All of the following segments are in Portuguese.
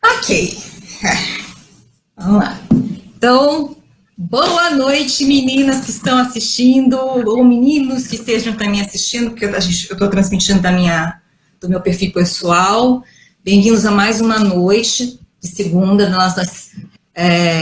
Ok, vamos lá. Então, boa noite, meninas que estão assistindo, ou meninos que estejam também assistindo, porque eu estou transmitindo do meu perfil pessoal. Bem-vindos a mais uma noite de segunda, das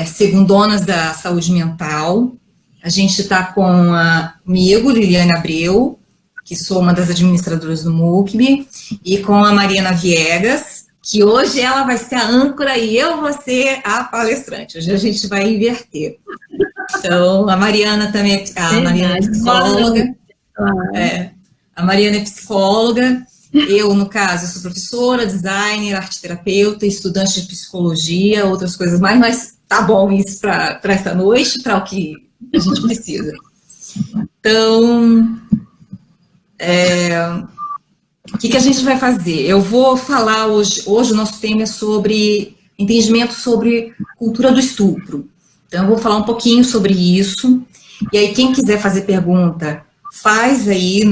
segundonas da saúde mental. A gente está comigo, Liliane Abreu, que sou uma das administradoras do MUCB, e com a Mariana Viegas, que hoje ela vai ser a âncora e eu vou ser a palestrante. Hoje a gente vai inverter. Então, a Mariana também Mariana é psicóloga. A Mariana é psicóloga. Eu, no caso, sou professora, designer, arteterapeuta, estudante de psicologia, outras coisas mais, mas tá bom isso para essa noite, para o que a gente precisa. Então, o que a gente vai fazer? Eu vou falar hoje o nosso tema é sobre entendimento sobre cultura do estupro. Então, eu vou falar um pouquinho sobre isso. E aí, quem quiser fazer pergunta, faz aí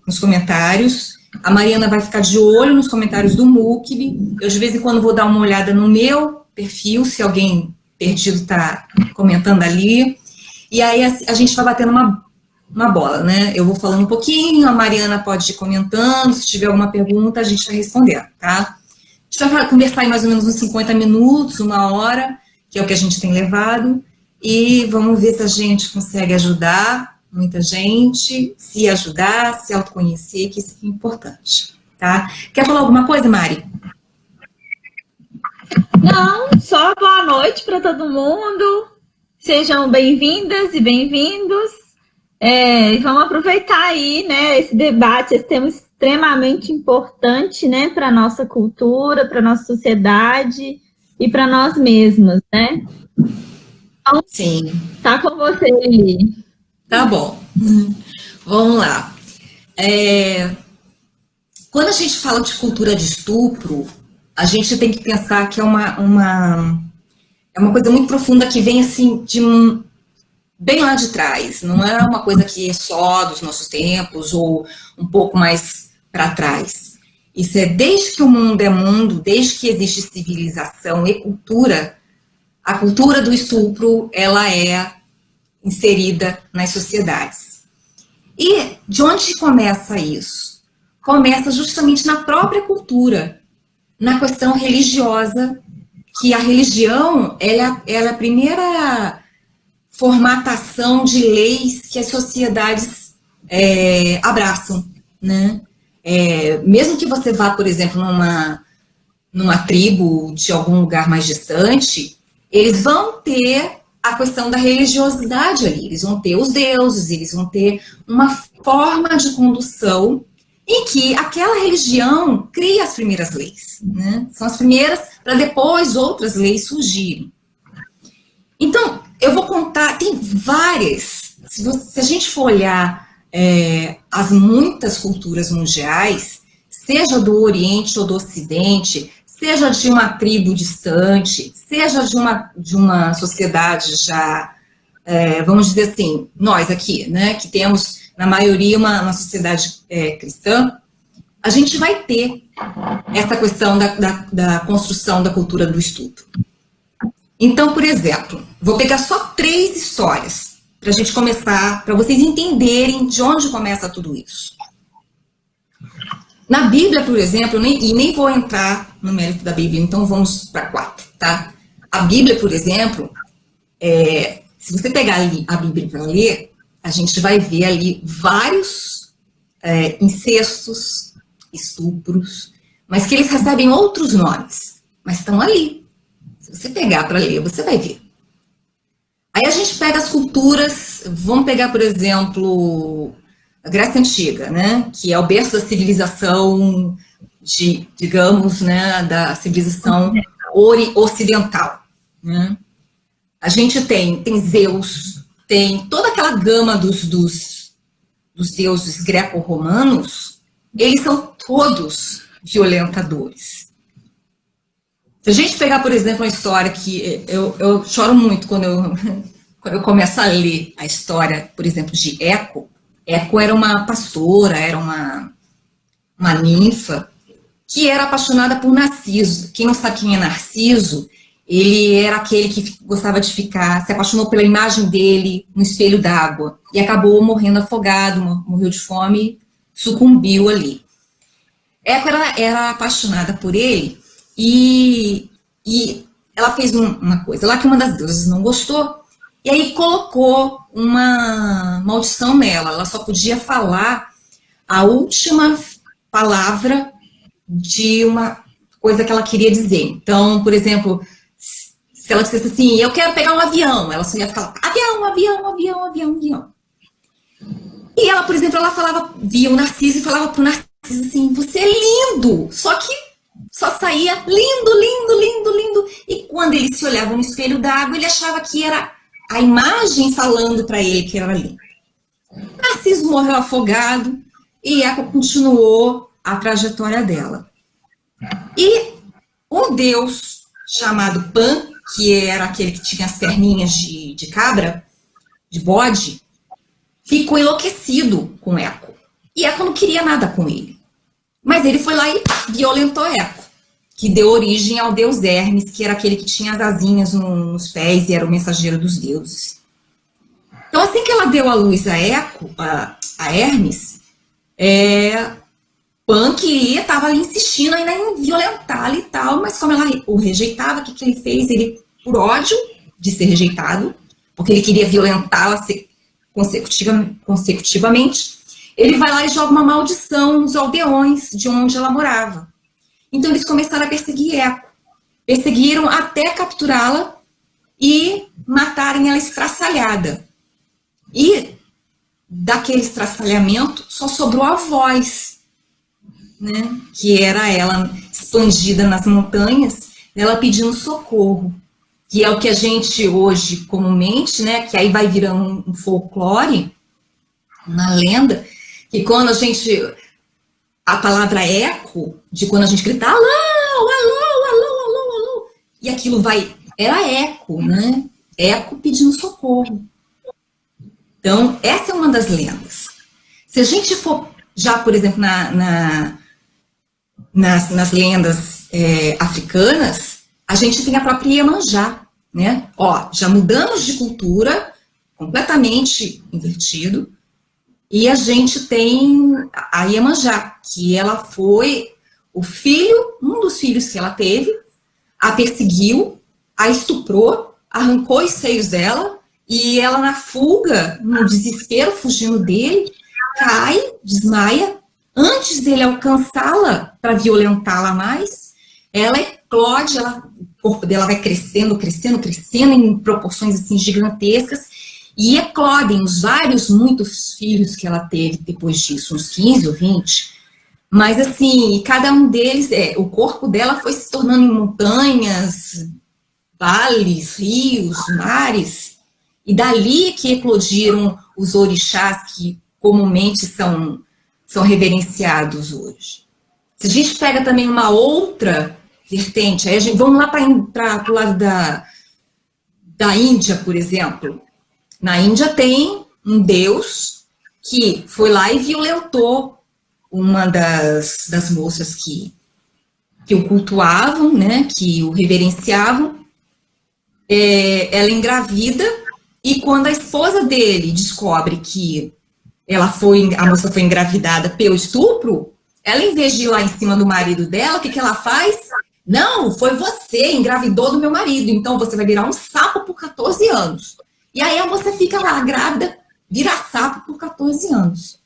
nos comentários. A Mariana vai ficar de olho nos comentários do MUCB. Eu, de vez em quando, vou dar uma olhada no meu perfil, se alguém perdido está comentando ali. E aí, a gente vai batendo uma bola, né? Eu vou falando um pouquinho, a Mariana pode ir comentando, se tiver alguma pergunta, a gente vai respondendo, tá? A gente vai conversar em mais ou menos uns 50 minutos, uma hora, que é o que a gente tem levado, e vamos ver se a gente consegue ajudar muita gente, se ajudar, se autoconhecer, que isso é importante, tá? Quer falar alguma coisa, Mari? Não, só boa noite para todo mundo. Sejam bem-vindas e bem-vindos. Vamos aproveitar aí, né, esse debate, esse tema extremamente importante, né, para a nossa cultura, para a nossa sociedade e para nós mesmos, né? Então, sim. Tá com você, Lili. Tá bom. Vamos lá. Quando a gente fala de cultura de estupro, a gente tem que pensar que é uma coisa muito profunda que vem assim bem lá de trás, não é uma coisa que é só dos nossos tempos ou um pouco mais para trás. Isso é desde que o mundo é mundo, desde que existe civilização e cultura, a cultura do estupro, ela é inserida nas sociedades. E de onde começa isso? Começa justamente na própria cultura, na questão religiosa, que a religião ela é a primeira formatação de leis que as sociedades abraçam, né? Mesmo que você vá, por exemplo, numa tribo de algum lugar mais distante, eles vão ter a questão da religiosidade ali, eles vão ter os deuses, eles vão ter uma forma de condução em que aquela religião cria as primeiras leis, né? São as primeiras para depois outras leis surgirem. Então, eu vou contar, tem várias, se a gente for olhar as muitas culturas mundiais, seja do Oriente ou do Ocidente, seja de uma tribo distante, seja de uma sociedade já, vamos dizer assim, nós aqui, né, que temos, na maioria, uma sociedade cristã, a gente vai ter essa questão da construção da cultura do estupro. Então, por exemplo, vou pegar só 3 histórias para a gente começar, para vocês entenderem de onde começa tudo isso. Na Bíblia, por exemplo, nem vou entrar no mérito da Bíblia, então vamos para 4, tá? A Bíblia, por exemplo, se você pegar ali a Bíblia para ler, a gente vai ver ali vários incestos, estupros, mas que eles recebem outros nomes, mas estão ali. Se você pegar para ler, você vai ver. Aí a gente pega as culturas, vamos pegar, por exemplo, a Grécia Antiga, né, que é o berço da civilização, digamos, né, da civilização ocidental. Né? A gente tem Zeus, tem toda aquela gama dos deuses greco-romanos, eles são todos violentadores. Se a gente pegar, por exemplo, uma história que eu choro muito quando eu começo a ler a história, por exemplo, de Eco. Eco era uma pastora, era uma ninfa, que era apaixonada por Narciso. Quem não sabe quem é Narciso, ele era aquele que gostava de se apaixonou pela imagem dele no espelho d'água e acabou morrendo afogado, morreu de fome, sucumbiu ali. Eco era apaixonada por ele e ela fez uma coisa lá que uma das deusas não gostou e aí colocou uma maldição nela. Ela só podia falar a última palavra de uma coisa que ela queria dizer. Então, por exemplo, se ela dissesse assim, eu quero pegar um avião, ela só ia falar avião, avião, avião, avião, avião. E ela, por exemplo, ela falava, via o Narciso e falava pro Narciso assim, você é lindo, só que só saía lindo, lindo, lindo, lindo. E quando ele se olhava no espelho d'água, ele achava que era a imagem falando para ele que era lindo. Narciso morreu afogado e Eco continuou a trajetória dela. E um deus chamado Pan, que era aquele que tinha as perninhas de cabra, de bode, ficou enlouquecido com Eco. E Eco não queria nada com ele. Mas ele foi lá e violentou Eco, que deu origem ao deus Hermes, que era aquele que tinha as asinhas nos pés e era o mensageiro dos deuses. Então, assim que ela deu a luz a Eco, a Hermes, Pan queria, estava insistindo ainda em violentá-la e tal, mas como ela o rejeitava, o que ele fez? Ele, por ódio de ser rejeitado, porque ele queria violentá-la consecutivamente, ele vai lá e joga uma maldição nos aldeões de onde ela morava. Então eles começaram a perseguir Eco. Perseguiram até capturá-la e matarem ela estraçalhada. E daquele estraçalhamento só sobrou a voz, né? Que era ela expandida nas montanhas, ela pedindo socorro. Que é o que a gente hoje comumente, né? Que aí vai virando um folclore, uma lenda, que quando a palavra eco, de quando a gente grita alô, alô, alô, alô, alô, e aquilo era eco, né? Eco pedindo socorro. Então, essa é uma das lendas. Se a gente for já, por exemplo, nas lendas africanas, a gente tem a própria Iemanjá, né? Ó, já mudamos de cultura, completamente invertido, e a gente tem a Iemanjá, que ela foi um dos filhos que ela teve, a perseguiu, a estuprou, arrancou os seios dela, e ela na fuga, no desespero, fugindo dele, cai, desmaia. Antes dele alcançá-la para violentá-la mais, ela eclode, o corpo dela vai crescendo, crescendo, crescendo em proporções assim gigantescas, e eclodem muitos filhos que ela teve depois disso, uns 15 ou 20. Mas assim, cada um deles, o corpo dela foi se tornando em montanhas, vales, rios, mares, e dali que eclodiram os orixás que comumente são reverenciados hoje. Se a gente pega também uma outra vertente, aí vamos lá para o lado da Índia, por exemplo. Na Índia tem um deus que foi lá e violentou uma das moças que o cultuavam, né, que o reverenciavam. Ela engravida, e quando a esposa dele descobre que a moça foi engravidada pelo estupro, ela, em vez de ir lá em cima do marido dela, o que ela faz? Não, foi você, engravidou do meu marido, então você vai virar um sapo por 14 anos. E aí a moça fica lá, grávida, vira sapo por 14 anos.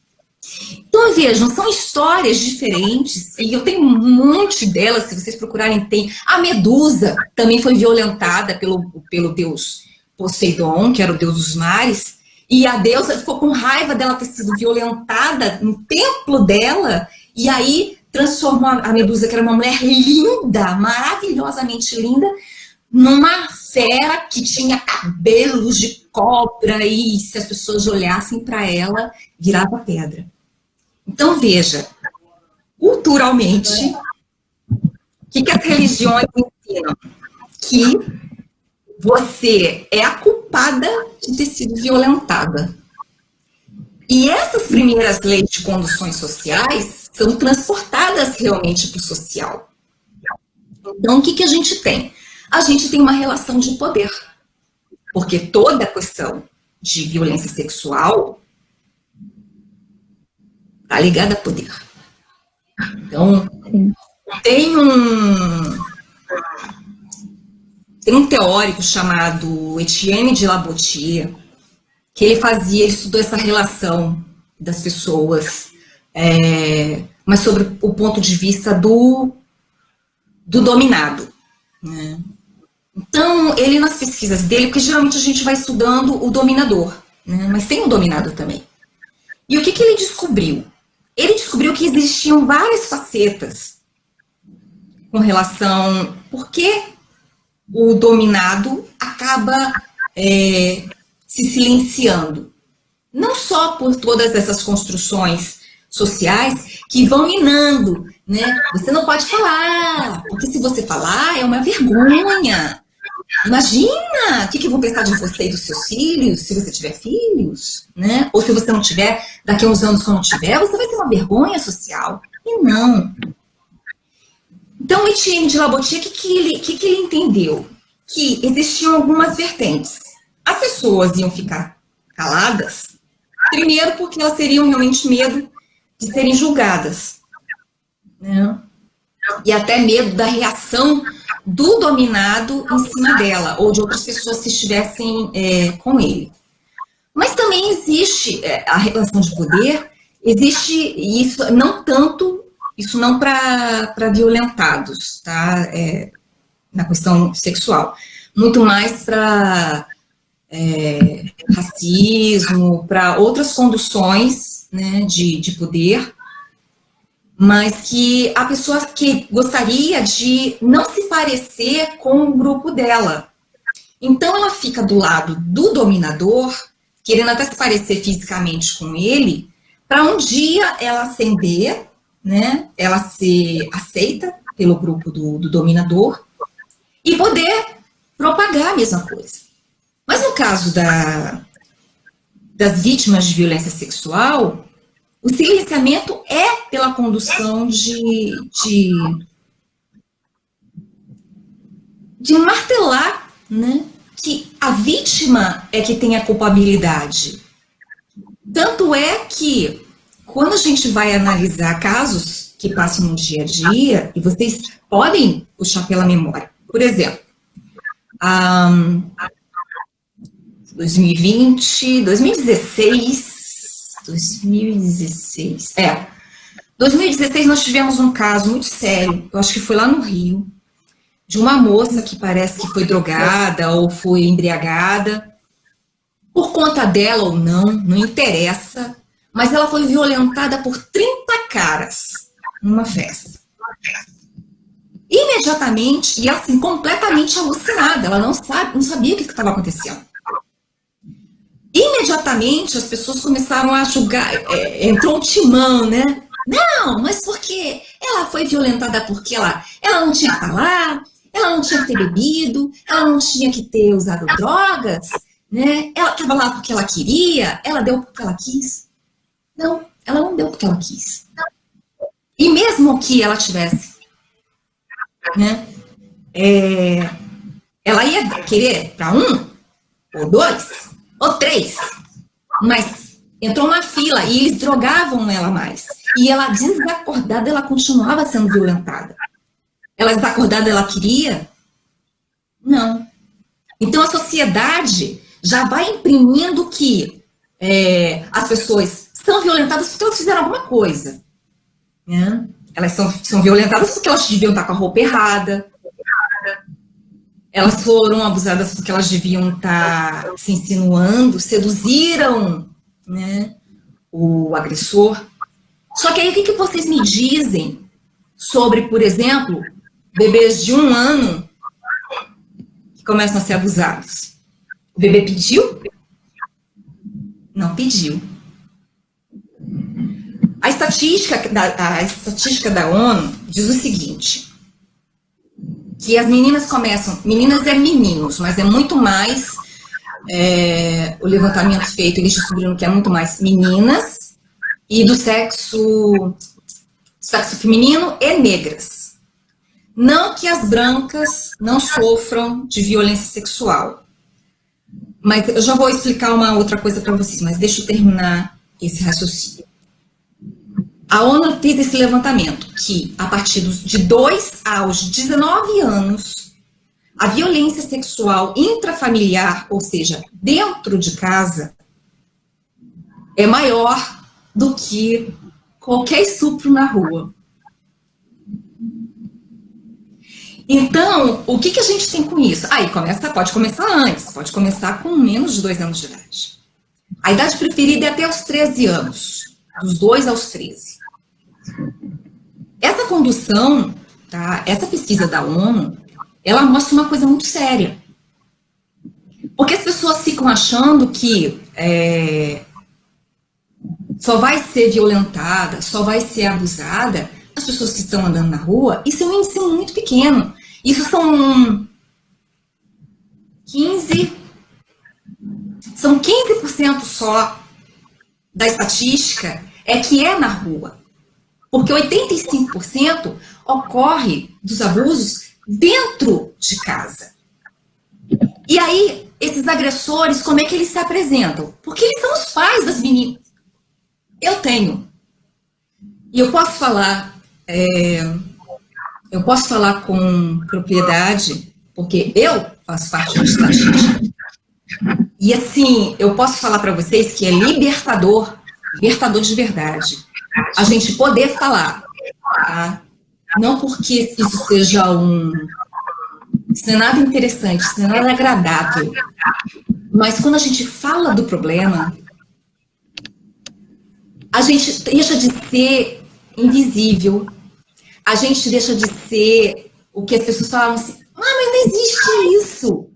Então, vejam, são histórias diferentes, e eu tenho um monte delas, se vocês procurarem, tem. A Medusa também foi violentada pelo deus Poseidon, que era o deus dos mares, e a deusa ficou com raiva dela ter sido violentada no templo dela, e aí transformou a Medusa, que era uma mulher linda, maravilhosamente linda, numa fera que tinha cabelos de cobra, e se as pessoas olhassem para ela, virava pedra. Então, veja, culturalmente, o que as religiões ensinam? Que você é a culpada de ter sido violentada. E essas primeiras leis de conduções sociais são transportadas realmente para o social. Então, o que a gente tem? A gente tem uma relação de poder, porque toda a questão de violência sexual está ligada a poder. Então, tem um teórico chamado Etienne de Labotier, que ele estudou essa relação das pessoas, mas sobre o ponto de vista do dominado, né? Então, ele nas pesquisas dele, porque geralmente a gente vai estudando o dominador, né? Mas tem o dominado também. E o que ele descobriu? Ele descobriu que existiam várias facetas com relação por que o dominado acaba se silenciando. Não só por todas essas construções sociais que vão minando, né? Você não pode falar, porque se você falar é uma vergonha. Imagina, o que vão pensar de você e dos seus filhos, se você tiver filhos, né? Ou se você não tiver, daqui a uns anos quando tiver, você vai ter uma vergonha social. E não. Então, o Etienne de Labotier, o que ele entendeu? Que existiam algumas vertentes. As pessoas iam ficar caladas, primeiro porque elas teriam realmente medo de serem julgadas, né? E até medo da reação do dominado em cima dela, ou de outras pessoas que estivessem com ele. Mas também existe a relação de poder, existe isso, não tanto, isso não para violentados, tá? Na questão sexual, muito mais para racismo, para outras conduções, né, de poder, mas que a pessoa que gostaria de não se parecer com o grupo dela. Então, ela fica do lado do dominador, querendo até se parecer fisicamente com ele, para um dia ela ascender, né, ela ser aceita pelo grupo do dominador e poder propagar a mesma coisa. Mas no caso das vítimas de violência sexual, o silenciamento é pela condução de martelar, né, que a vítima é que tem a culpabilidade. Tanto é que, quando a gente vai analisar casos que passam no dia a dia, e vocês podem puxar pela memória, por exemplo, 2016, 2016 nós tivemos um caso muito sério, eu acho que foi lá no Rio, de uma moça que parece que foi drogada ou foi embriagada, por conta dela ou não interessa, mas ela foi violentada por 30 caras numa festa. Imediatamente, e assim, completamente alucinada, ela não sabia o que estava acontecendo. Imediatamente as pessoas começaram a julgar, entrou um timão, né? Não, mas porque ela foi violentada porque ela não tinha que estar lá, ela não tinha que ter bebido, ela não tinha que ter usado drogas, né? Ela estava lá porque ela queria, ela deu porque ela quis. Não, ela não deu porque ela quis. E mesmo que ela tivesse, né? Ela ia querer para 1, ou 2, ou 3, mas entrou uma fila e eles drogavam ela mais. E ela, desacordada, ela continuava sendo violentada. Ela desacordada, ela queria? Não. Então a sociedade já vai imprimindo que as pessoas são violentadas porque elas fizeram alguma coisa, né? Elas são violentadas porque elas deviam estar com a roupa errada, elas foram abusadas porque elas deviam estar se insinuando, seduziram, né, o agressor. Só que aí o que vocês me dizem sobre, por exemplo, bebês de 1 ano que começam a ser abusados? O bebê pediu? Não pediu. A estatística da ONU diz o seguinte, que as meninas começam, meninas é meninos, mas é muito mais, o levantamento feito, eles descobriram que é muito mais meninas e do sexo sexo feminino e negras. Não que as brancas não sofram de violência sexual. Mas eu já vou explicar uma outra coisa para vocês, mas deixa eu terminar esse raciocínio. A ONU fez esse levantamento que, a partir de 2 aos 19 anos, a violência sexual intrafamiliar, ou seja, dentro de casa, é maior do que qualquer estupro na rua. Então, o que a gente tem com isso? Aí pode começar antes, pode começar com menos de 2 anos de idade. A idade preferida é até os 13 anos, dos 2 aos 13. Essa condução, tá? Essa pesquisa da ONU, ela mostra uma coisa muito séria. Porque as pessoas ficam achando que só vai ser violentada, só vai ser abusada as pessoas que estão andando na rua. Isso é um índice muito pequeno. Isso são 15% só da estatística que é na rua. Porque 85% ocorre dos abusos dentro de casa. E aí, esses agressores, como é que eles se apresentam? Porque eles são os pais das meninas. Eu tenho. E eu posso falar com propriedade, porque eu faço parte da estatística. E assim, eu posso falar para vocês que é libertador de verdade, a gente poder falar, tá? Não porque isso seja isso não é nada interessante, isso não é nada agradável, mas quando a gente fala do problema, a gente deixa de ser invisível, a gente deixa de ser o que as pessoas falam assim, mas não existe isso.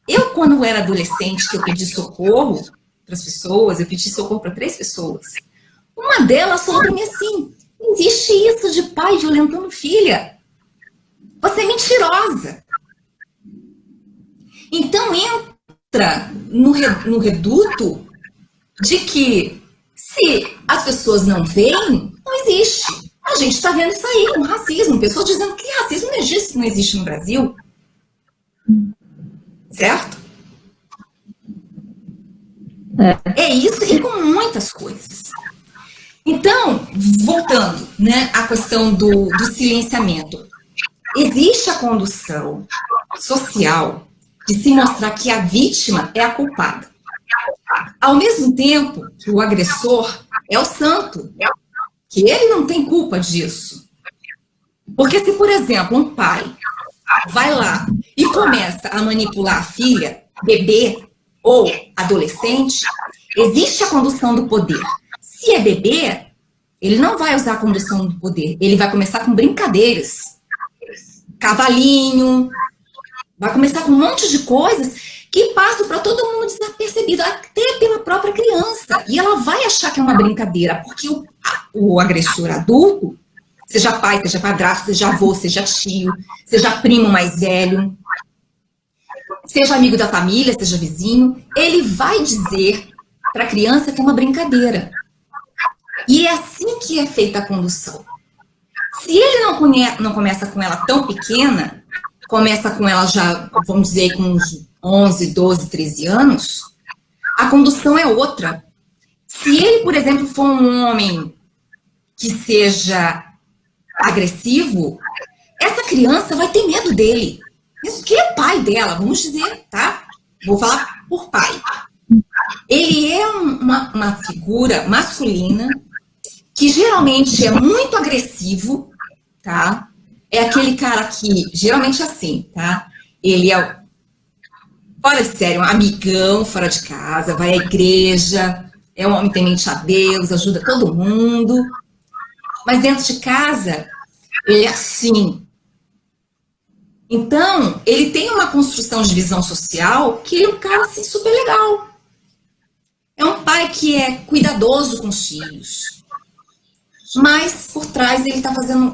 Eu, quando era adolescente, que eu pedi socorro para as pessoas, eu pedi socorro para 3 pessoas. Uma delas falou para mim assim, não existe isso de pai violentando filha. Você é mentirosa. Então entra no reduto de que se as pessoas não veem, não existe. A gente está vendo isso aí com racismo. Pessoas dizendo que racismo não existe no Brasil. Certo? É isso e com muitas coisas. Então, voltando, né, à questão do silenciamento. Existe a condução social de se mostrar que a vítima é a culpada. Ao mesmo tempo que o agressor é o santo, que ele não tem culpa disso. Porque se, por exemplo, um pai vai lá e começa a manipular a filha, bebê ou adolescente, existe a condução do poder. Se é bebê, ele não vai usar a condução do poder, ele vai começar com brincadeiras, cavalinho, vai começar com um monte de coisas que passam para todo mundo desapercebido, até pela própria criança. E ela vai achar que é uma brincadeira, porque o agressor adulto, seja pai, seja padrasto, seja avô, seja tio, seja primo mais velho, seja amigo da família, seja vizinho, ele vai dizer para a criança que é uma brincadeira. E é assim que é feita a condução. Se ele não começa com ela tão pequena, começa com ela já, vamos dizer, com uns 11, 12, 13 anos, a condução é outra. Se ele, por exemplo, for um homem que seja agressivo, essa criança vai ter medo dele. Isso que é pai dela, vamos dizer, tá? Vou falar por pai. Ele é uma figura masculina que geralmente é muito agressivo, tá? É aquele cara que, geralmente é assim, tá? Ele é, fora de sério, um amigão fora de casa, vai à igreja, é um homem temente a Deus, ajuda todo mundo. Mas dentro de casa, ele é assim. Então, ele tem uma construção de visão social que ele é um cara assim, super legal. É um pai que é cuidadoso com os filhos. Mas, por trás, ele está fazendo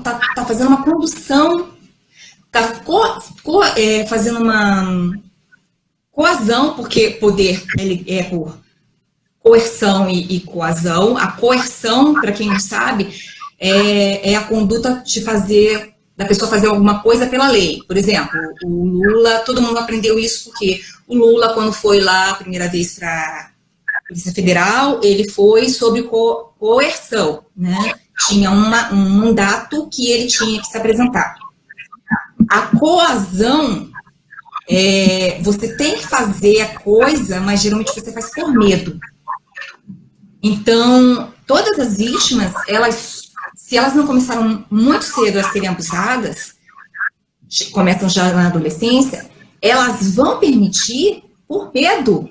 uma condução, está fazendo uma coação, porque poder ele é por coerção e coação. A coerção, para quem não sabe, é a conduta da pessoa fazer alguma coisa pela lei. Por exemplo, o Lula, todo mundo aprendeu isso porque o Lula, quando foi lá a primeira vez para a Polícia Federal, ele foi sob coerção, né? Tinha um mandato que ele tinha que se apresentar. A coação, você tem que fazer a coisa, mas geralmente você faz por medo. Então, todas as vítimas, se elas não começaram muito cedo a serem abusadas, começam já na adolescência, elas vão permitir por medo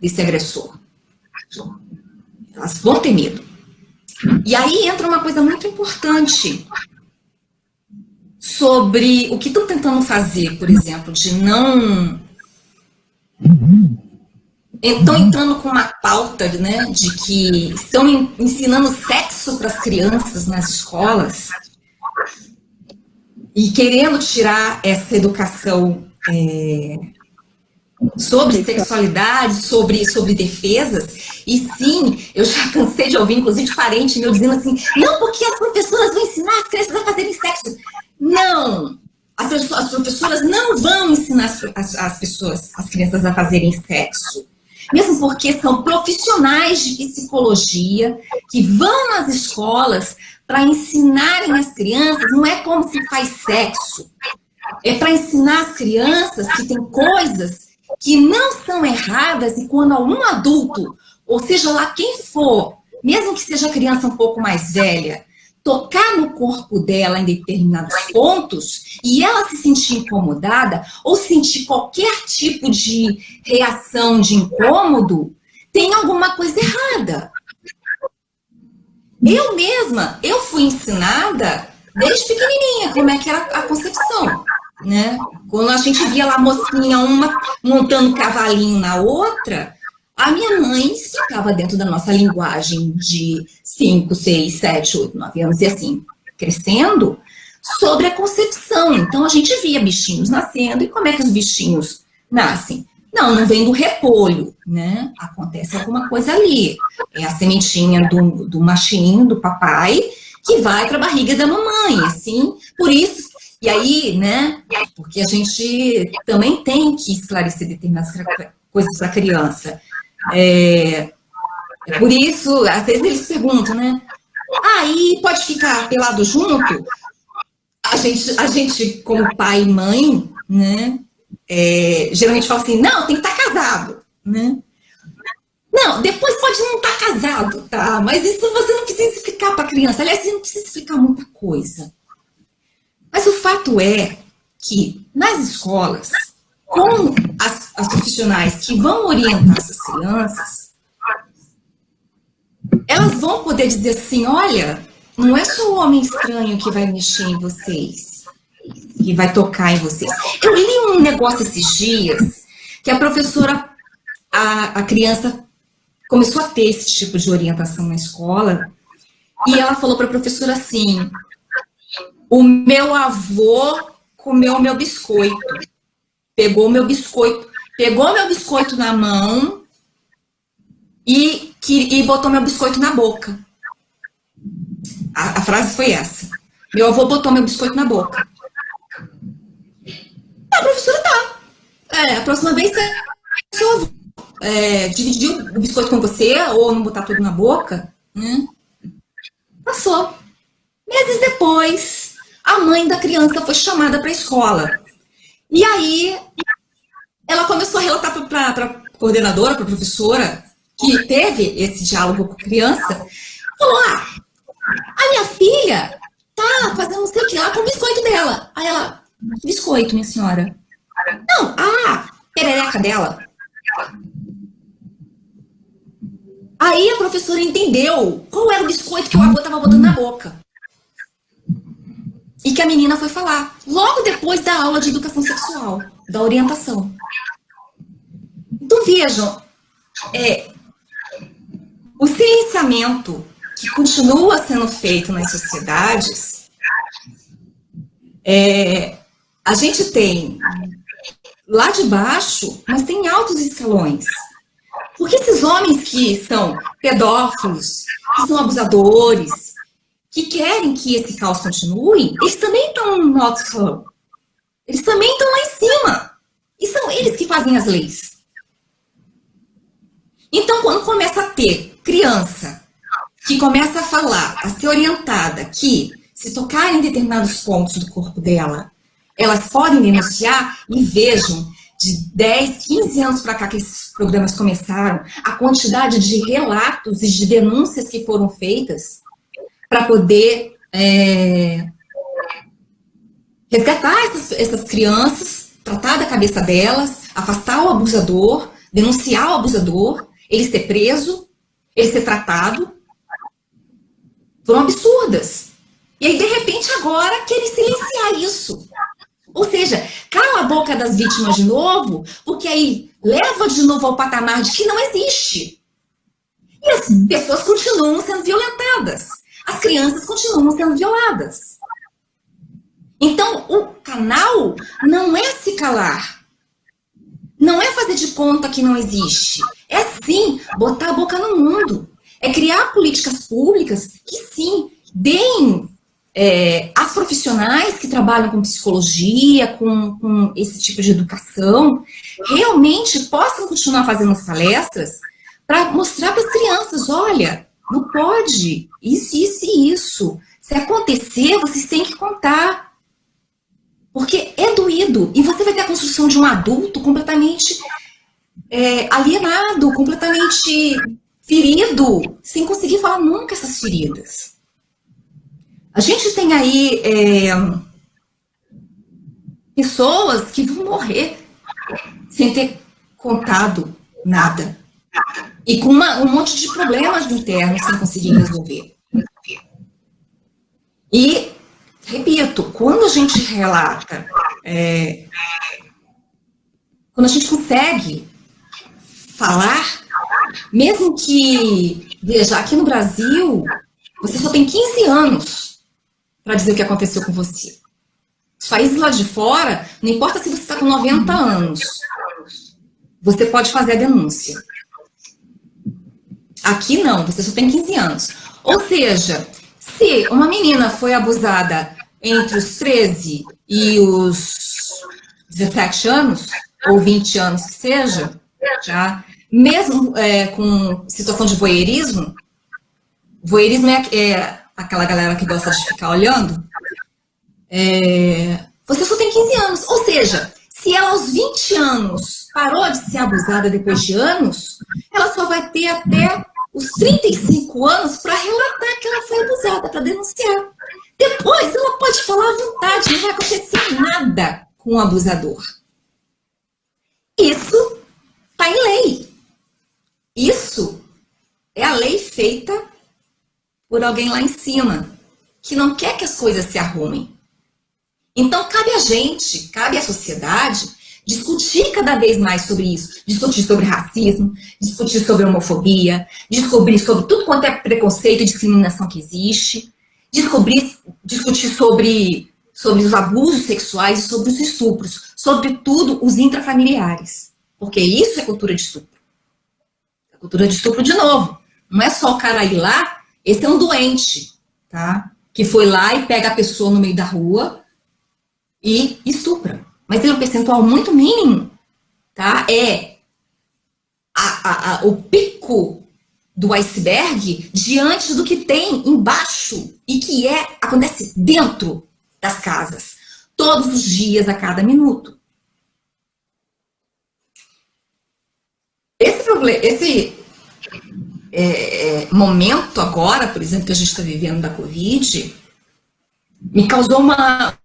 desse agressor. Elas vão ter medo. E aí entra uma coisa muito importante sobre o que estão tentando fazer, por exemplo, de não... Estão entrando com uma pauta, né, de que estão ensinando sexo para as crianças nas escolas e querendo tirar essa educação sobre sexualidade, sobre defesas. E sim, eu já cansei de ouvir, inclusive de parente meu dizendo assim, não, porque as professoras vão ensinar as crianças a fazerem sexo. Não! As professoras não vão ensinar as crianças a fazerem sexo. Mesmo porque são profissionais de psicologia que vão nas escolas para ensinarem as crianças, não é como se faz sexo, é para ensinar as crianças que tem coisas que não são erradas e quando algum adulto, ou seja lá quem for, mesmo que seja criança um pouco mais velha, tocar no corpo dela em determinados pontos e ela se sentir incomodada ou sentir qualquer tipo de reação de incômodo, tem alguma coisa errada. Eu fui ensinada desde pequenininha como é que era a concepção, né? Quando a gente via lá a mocinha uma montando cavalinho na outra, a minha mãe explicava dentro da nossa linguagem de 5, 6, 7, 8, 9 anos e assim, crescendo, sobre a concepção. Então, a gente via bichinhos nascendo. E como é que os bichinhos nascem? Não vem do repolho, né? Acontece alguma coisa ali. É a sementinha do machinho, do papai, que vai para a barriga da mamãe, assim. Por isso, e aí, né? Porque a gente também tem que esclarecer determinadas coisas para a criança. Por isso, às vezes eles perguntam, né? Aí pode ficar pelado junto? A gente como pai e mãe, né? Geralmente fala assim, não, tem que estar casado, né? Não, depois pode não estar casado, tá? Mas isso você não precisa explicar para a criança. Aliás, você não precisa explicar muita coisa. Mas o fato é que nas escolas, com as profissionais que vão orientar essas crianças, elas vão poder dizer assim, olha, não é só o homem estranho que vai mexer em vocês, que vai tocar em vocês. Eu li um negócio esses dias, que a professora, a criança começou a ter esse tipo de orientação na escola, e ela falou para a professora assim, o meu avô comeu meu biscoito. Pegou meu biscoito na mão e botou meu biscoito na boca. A frase foi essa. Meu avô botou meu biscoito na boca. A professora tá. A próxima vez seu avô dividir o biscoito com você ou não botar tudo na boca, né? Passou. Meses depois, a mãe da criança foi chamada para a escola. E aí, ela começou a relatar para a coordenadora, para a professora, que teve esse diálogo com a criança, falou, a minha filha tá fazendo não sei o que lá com o biscoito dela. Aí ela, que biscoito, minha senhora? Não, perereca dela. Aí a professora entendeu qual era o biscoito que o avô estava botando na boca. E que a menina foi falar, logo depois da aula de educação sexual, da orientação. Então, vejam, o silenciamento que continua sendo feito nas sociedades, a gente tem lá de baixo, mas tem altos escalões. Porque esses homens que são pedófilos, que são abusadores, que querem que esse caos continue, eles também estão no alto escalão. Eles também estão lá em cima. E são eles que fazem as leis. Então, quando começa a ter criança que começa a falar, a ser orientada, que se tocar em determinados pontos do corpo dela, elas podem denunciar, e vejam, de 10, 15 anos para cá que esses programas começaram, a quantidade de relatos e de denúncias que foram feitas para poder resgatar essas crianças, tratar da cabeça delas, afastar o abusador, denunciar o abusador, ele ser preso, ele ser tratado, foram absurdas. E aí, de repente, agora querem silenciar isso. Ou seja, cala a boca das vítimas de novo, porque aí leva de novo ao patamar de que não existe. E as pessoas continuam sendo violentadas. As crianças continuam sendo violadas. Então, o canal não é se calar. Não é fazer de conta que não existe. É, sim, botar a boca no mundo. É criar políticas públicas que, sim, deem as profissionais que trabalham com psicologia, com esse tipo de educação, realmente possam continuar fazendo as palestras para mostrar para as crianças, olha, não pode, isso, isso e isso. Se acontecer, vocês têm que contar. Porque é doído. E você vai ter a construção de um adulto completamente alienado, completamente ferido, sem conseguir falar nunca essas feridas. A gente tem aí pessoas que vão morrer sem ter contado nada. E com um monte de problemas internos sem conseguir resolver. E, repito, quando a gente relata, quando a gente consegue falar, mesmo que, veja, aqui no Brasil, você só tem 15 anos para dizer o que aconteceu com você. Os países lá de fora, não importa se você está com 90 anos, você pode fazer a denúncia. Aqui não, você só tem 15 anos. Ou seja, se uma menina foi abusada entre os 13 e os 17 anos, ou 20 anos que seja, já, mesmo com situação de voyeurismo é aquela galera que gosta de ficar olhando, você só tem 15 anos. Ou seja, se ela aos 20 anos parou de ser abusada depois de anos, ela só vai ter até os 35 anos para relatar que ela foi abusada, para denunciar. Depois ela pode falar à vontade, não vai acontecer nada com o abusador. Isso está em lei. Isso é a lei feita por alguém lá em cima, que não quer que as coisas se arrumem. Então, cabe a gente, cabe à sociedade, discutir cada vez mais sobre isso. Discutir sobre racismo, discutir sobre homofobia, discutir sobre tudo quanto é preconceito e discriminação que existe, discutir sobre os abusos sexuais e sobre os estupros, sobretudo os intrafamiliares. Porque isso é cultura de estupro. É cultura de estupro de novo. Não é só o cara ir lá. Esse é um doente, tá? Que foi lá e pega a pessoa no meio da rua e estupra. Mas ele é um percentual muito mínimo, tá? É o pico do iceberg diante do que tem embaixo e que acontece dentro das casas, todos os dias, a cada minuto. Esse momento agora, por exemplo, que a gente está vivendo da Covid, me causou uma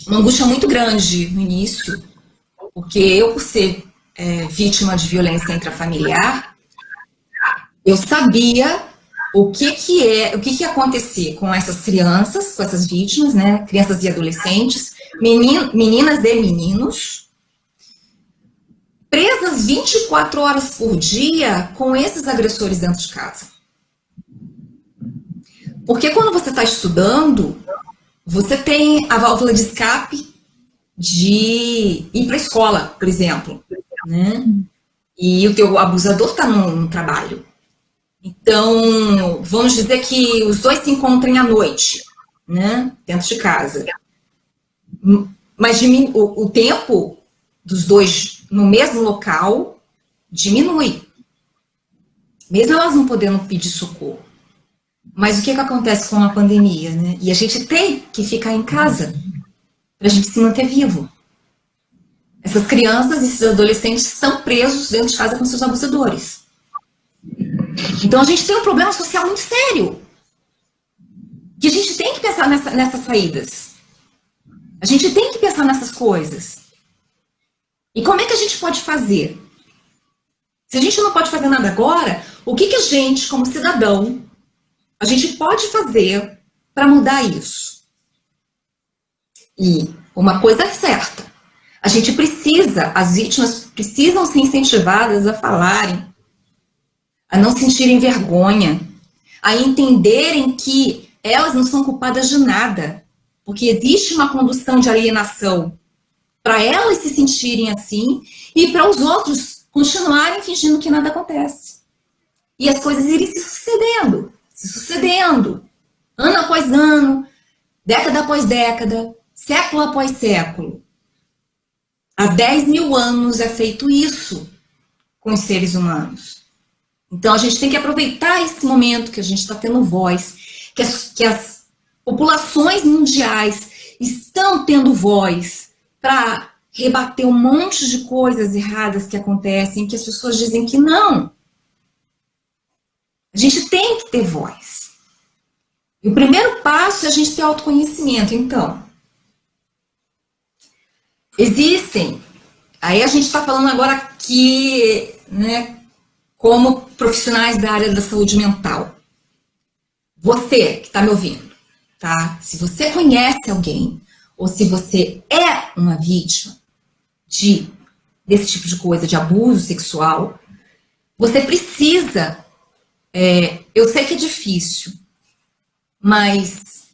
angústia muito grande no início, porque eu, por ser vítima de violência intrafamiliar, eu sabia o que ia acontecer com essas crianças, com essas vítimas, né, crianças e adolescentes, meninas e meninos, presas 24 horas por dia com esses agressores dentro de casa. Porque quando você está estudando, você tem a válvula de escape de ir para a escola, por exemplo, né? E o teu abusador está no trabalho. Então, vamos dizer que os dois se encontrem à noite, né, dentro de casa. Mas o tempo dos dois no mesmo local diminui. Mesmo elas não podendo pedir socorro. Mas o que acontece com a pandemia, né? E a gente tem que ficar em casa para a gente se manter vivo. Essas crianças e esses adolescentes estão presos dentro de casa com seus abusadores. Então a gente tem um problema social muito sério. Que a gente tem que pensar nessas saídas. A gente tem que pensar nessas coisas. E como é que a gente pode fazer? Se a gente não pode fazer nada agora, o que a gente, como cidadão, a gente pode fazer para mudar isso? E uma coisa é certa, a gente precisa, as vítimas precisam ser incentivadas a falarem, a não sentirem vergonha, a entenderem que elas não são culpadas de nada, porque existe uma condução de alienação para elas se sentirem assim e para os outros continuarem fingindo que nada acontece. E as coisas irem se sucedendo, ano após ano, década após década, século após século. Há 10 mil anos é feito isso com os seres humanos. Então a gente tem que aproveitar esse momento que a gente está tendo voz, que as populações mundiais estão tendo voz para rebater um monte de coisas erradas que acontecem, que as pessoas dizem que não. A gente tem que ter voz. E o primeiro passo é a gente ter autoconhecimento. Então, existem, aí a gente está falando agora aqui, né, como profissionais da área da saúde mental. Você que está me ouvindo, tá? Se você conhece alguém, ou se você é uma vítima desse tipo de coisa, de abuso sexual, você precisa, eu sei que é difícil, mas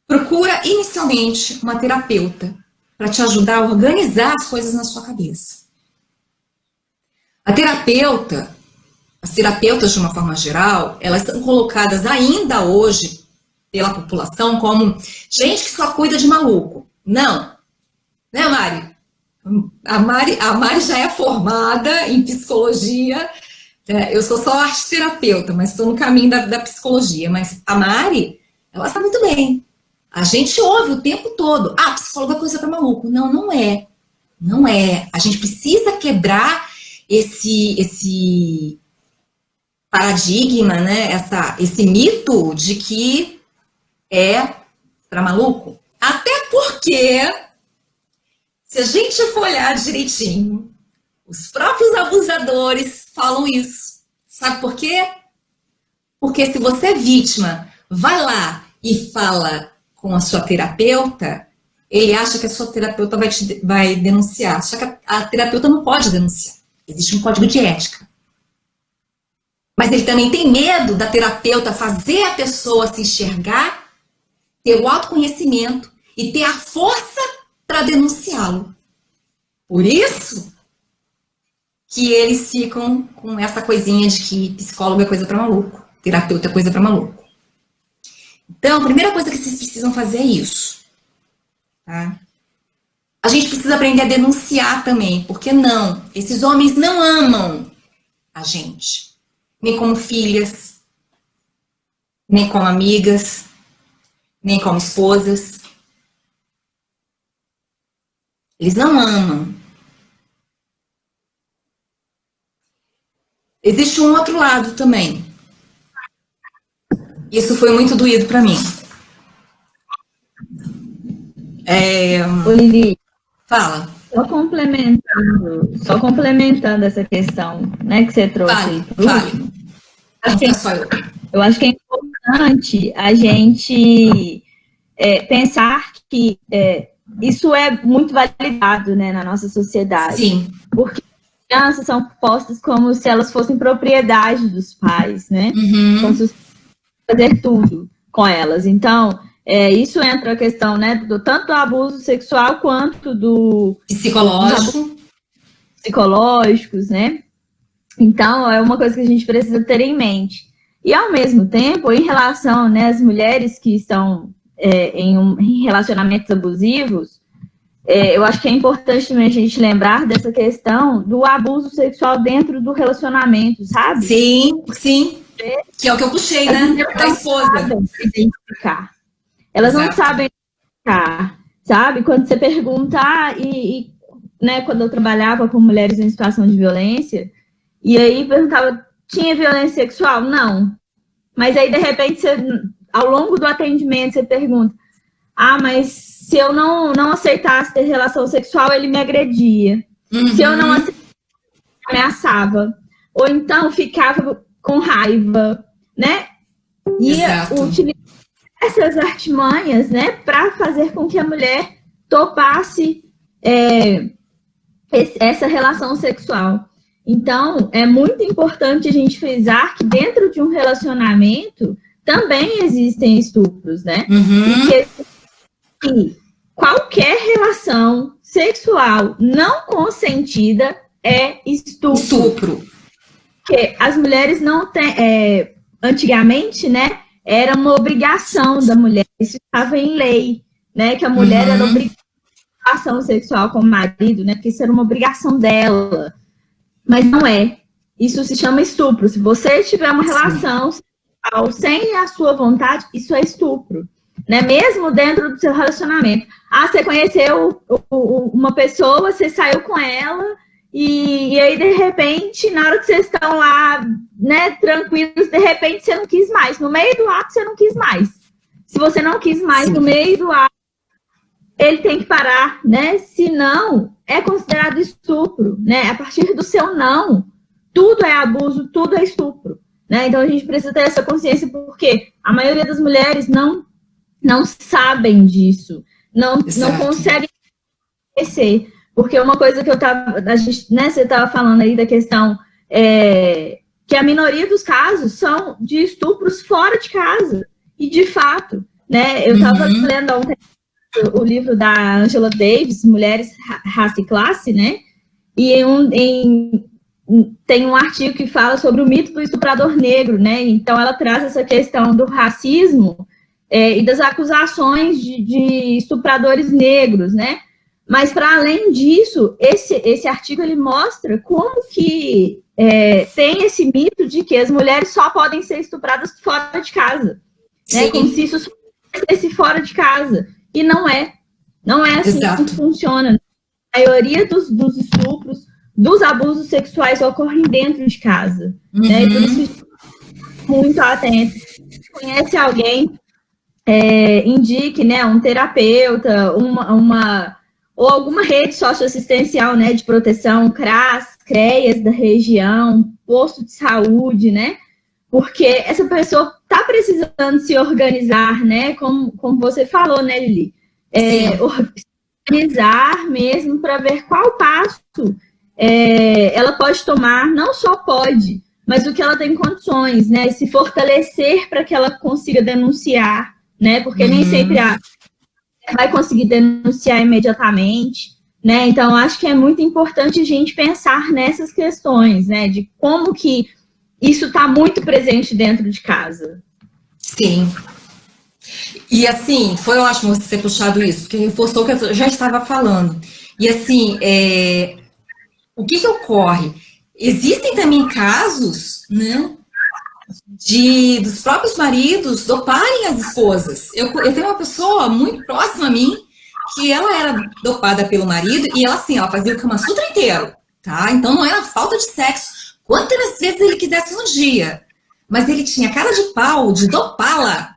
procura inicialmente uma terapeuta para te ajudar a organizar as coisas na sua cabeça. As terapeutas de uma forma geral, elas são colocadas ainda hoje pela população como gente que só cuida de maluco. Não. Né, Mari? A Mari já é formada em psicologia. Eu sou só arteterapeuta, mas estou no caminho da psicologia. Mas a Mari, ela está muito bem. A gente ouve o tempo todo. Ah, psicóloga é coisa para maluco. Não, não é. Não é. A gente precisa quebrar esse paradigma, né? Esse mito de que é para maluco. Até porque, se a gente for olhar direitinho, os próprios abusadores falam isso. Sabe por quê? Porque se você é vítima, vai lá e fala com a sua terapeuta, ele acha que a sua terapeuta vai denunciar. Só que a terapeuta não pode denunciar. Existe um código de ética. Mas ele também tem medo da terapeuta fazer a pessoa se enxergar, ter o autoconhecimento e ter a força para denunciá-lo. Por isso que eles ficam com essa coisinha de que psicólogo é coisa para maluco, terapeuta é coisa para maluco. Então, a primeira coisa que vocês precisam fazer é isso. Tá? A gente precisa aprender a denunciar também, porque não, esses homens não amam a gente, nem como filhas, nem como amigas, nem como esposas. Eles não amam. Existe um outro lado também. Isso foi muito doído para mim. Lili, fala. Só complementando essa questão, né, que você trouxe. Vale. Eu acho que é importante a gente pensar que isso é muito validado, né, na nossa sociedade. Sim. Porque crianças são postas como se elas fossem propriedade dos pais, né? Uhum. Como se fazer tudo com elas. Então, isso entra a questão, né, tanto do abuso sexual quanto do psicológicos, né? Então, é uma coisa que a gente precisa ter em mente. E, ao mesmo tempo, em relação, né, às mulheres que estão em relacionamentos abusivos, eu acho que é importante também a gente lembrar dessa questão do abuso sexual dentro do relacionamento, sabe? Sim, sim. Que é o que eu puxei, né? Da esposa. Identificar. Elas não sabem identificar, sabe? Quando você pergunta, né, quando eu trabalhava com mulheres em situação de violência, e aí perguntava, tinha violência sexual? Não. Mas aí, de repente, você, ao longo do atendimento, você pergunta, mas se eu não aceitasse ter relação sexual, ele me agredia. Uhum. Se eu não aceitasse, ele ameaçava. Ou então, ficava com raiva, né? E utilizar essas artimanhas, né, para fazer com que a mulher topasse essa relação sexual. Então, é muito importante a gente frisar que dentro de um relacionamento também existem estupros, né? Uhum. E qualquer relação sexual não consentida é estupro. Porque as mulheres não têm... antigamente, né, era uma obrigação da mulher, isso estava em lei, né, que a mulher era obrigada a relação sexual com o marido, né, porque isso era uma obrigação dela. Mas não é. Isso se chama estupro. Se você tiver uma relação sexual sem a sua vontade, isso é estupro. Né? Mesmo dentro do seu relacionamento. Você conheceu uma pessoa, você saiu com ela, e aí, de repente, na hora que vocês estão lá, né, tranquilos, de repente você não quis mais. No meio do ato, você não quis mais. Se você não quis mais no meio do ato, ele tem que parar, né? Senão, é considerado estupro, né? A partir do seu não, tudo é abuso, tudo é estupro, né? Então, a gente precisa ter essa consciência, porque a maioria das mulheres não sabem disso, não conseguem conhecer. Porque uma coisa que você estava falando aí da questão que a minoria dos casos são de estupros fora de casa. E, de fato, né? Eu estava lendo ontem o livro da Angela Davis, Mulheres, Raça e Classe, né? E tem um artigo que fala sobre o mito do estuprador negro, né? Então, ela traz essa questão do racismo e das acusações de estupradores negros, né? Mas, para além disso, esse artigo ele mostra como que tem esse mito de que as mulheres só podem ser estupradas fora de casa, né? Como se isso fosse fora de casa. E não é assim que funciona. A maioria dos estupros, dos abusos sexuais ocorrem dentro de casa. Né? E por isso, muito atento. Se conhece alguém, indique, né, um terapeuta, ou alguma rede socioassistencial, né, de proteção, CRAS, CREAS da região, posto de saúde, né? Porque essa pessoa está precisando se organizar, né? Como você falou, né, Lili? Organizar mesmo para ver qual passo ela pode tomar, não só pode, mas o que ela tem condições, né? Se fortalecer para que ela consiga denunciar, né? Porque nem sempre vai conseguir denunciar imediatamente, né? Então, acho que é muito importante a gente pensar nessas questões, né? De como que isso está muito presente dentro de casa. Sim. E assim, foi ótimo você ter puxado isso, porque reforçou o que eu já estava falando. E assim, o que ocorre? Existem também casos, né, dos próprios maridos doparem as esposas. Eu tenho uma pessoa muito próxima a mim, que ela era dopada pelo marido, e ela assim, ela fazia o Kama Sutra inteiro, tá? Então não era falta de sexo. Quantas vezes ele quisesse no dia. Mas ele tinha cara de pau de dopá-la,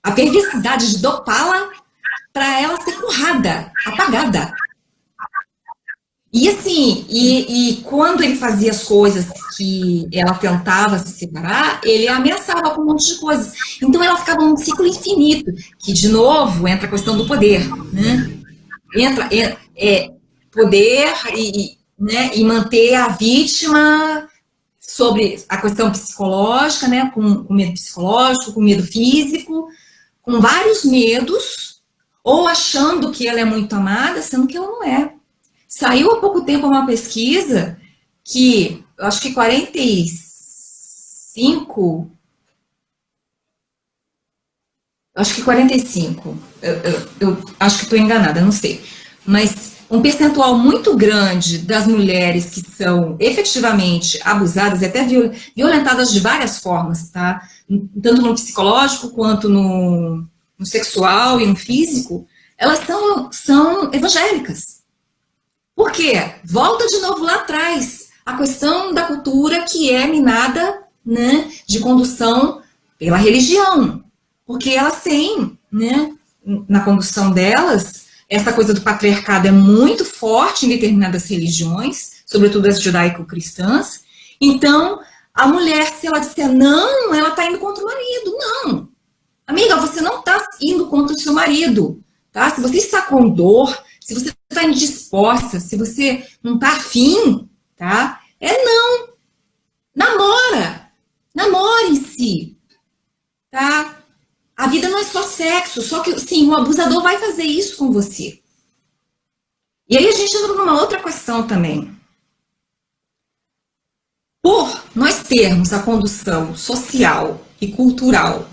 a perversidade de dopá-la para ela ser currada, apagada. E assim, e quando ele fazia as coisas que ela tentava se separar, ele ameaçava com um monte de coisas. Então ela ficava num ciclo infinito, que de novo entra a questão do poder, né? Entra poder e manter a vítima sobre a questão psicológica, né? Com medo psicológico, com medo físico, com vários medos, ou achando que ela é muito amada, sendo que ela não é. Saiu há pouco tempo uma pesquisa que, eu acho que 45, eu acho que estou enganada, não sei, mas um percentual muito grande das mulheres que são efetivamente abusadas e até violentadas de várias formas, tá? Tanto no psicológico quanto no sexual e no físico, elas são evangélicas. Por quê? Volta de novo lá atrás, a questão da cultura que é minada, né, de condução pela religião. Porque elas têm, né, na condução delas, essa coisa do patriarcado é muito forte em determinadas religiões, sobretudo as judaico-cristãs. Então, a mulher, se ela disser não, ela está indo contra o marido. Não. Amiga, você não está indo contra o seu marido. Tá? Se você está com dor, se você está indisposta, se você não está afim, tá? Não. Namore-se. Tá? A vida não é só sexo, só que, sim, o abusador vai fazer isso com você. E aí a gente entra numa outra questão também. Por nós termos a condução social e cultural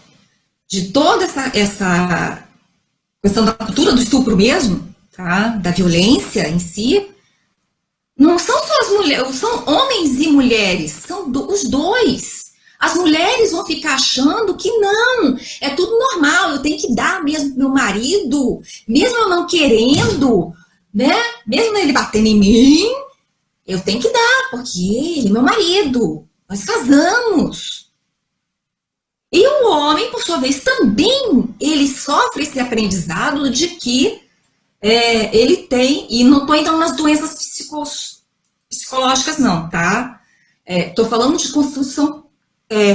de toda essa questão da cultura do estupro mesmo, tá? Da violência em si, não são só as mulheres, são homens e mulheres, são os dois. As mulheres vão ficar achando que não, é tudo normal, eu tenho que dar mesmo pro meu marido, mesmo eu não querendo, né? Mesmo ele batendo em mim, eu tenho que dar, porque ele é meu marido, nós casamos. E o homem, por sua vez, também, ele sofre esse aprendizado de que ele tem, e não estou entrando nas doenças psicológicas não, tá? Estou falando de construção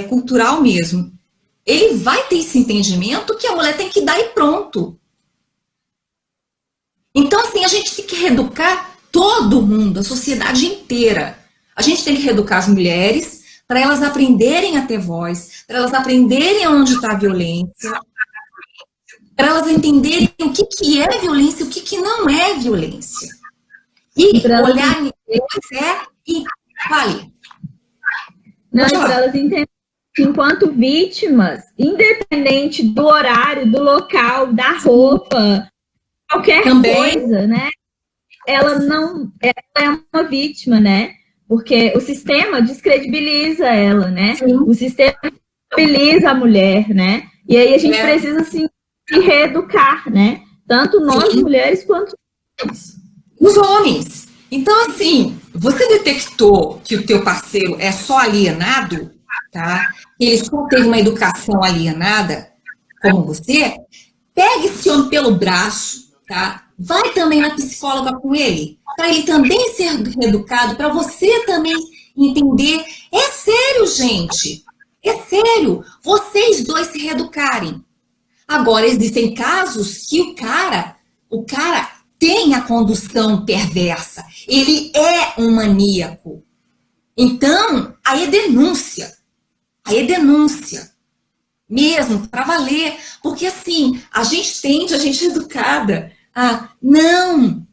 cultural mesmo. Ele vai ter esse entendimento que a mulher tem que dar e pronto. Então, assim, a gente tem que reeducar todo mundo, a sociedade inteira. A gente tem que reeducar as mulheres para elas aprenderem a ter voz, para elas aprenderem onde está a violência, para elas entenderem o que é violência e o que não é violência. E olhar e vale. Não, para elas entenderem que, enquanto vítimas, independente do horário, do local, da roupa, qualquer coisa, né? Ela é uma vítima, né? Porque o sistema descredibiliza ela, né? Sim. O sistema descredibiliza a mulher, né? E aí a gente precisa, assim, se reeducar, né? Tanto nós, mulheres, quanto os homens. Então, assim, você detectou que o teu parceiro é só alienado, tá? Ele só teve uma educação alienada, como você, pega esse homem pelo braço, tá? Vai também na psicóloga com ele, para ele também ser reeducado, para você também entender. É sério, gente. É sério. Vocês dois se reeducarem. Agora, existem casos que o cara tem a condução perversa. Ele é um maníaco. Então, aí é denúncia. Aí é denúncia. Mesmo, para valer. Porque, assim, a gente é educada. Não,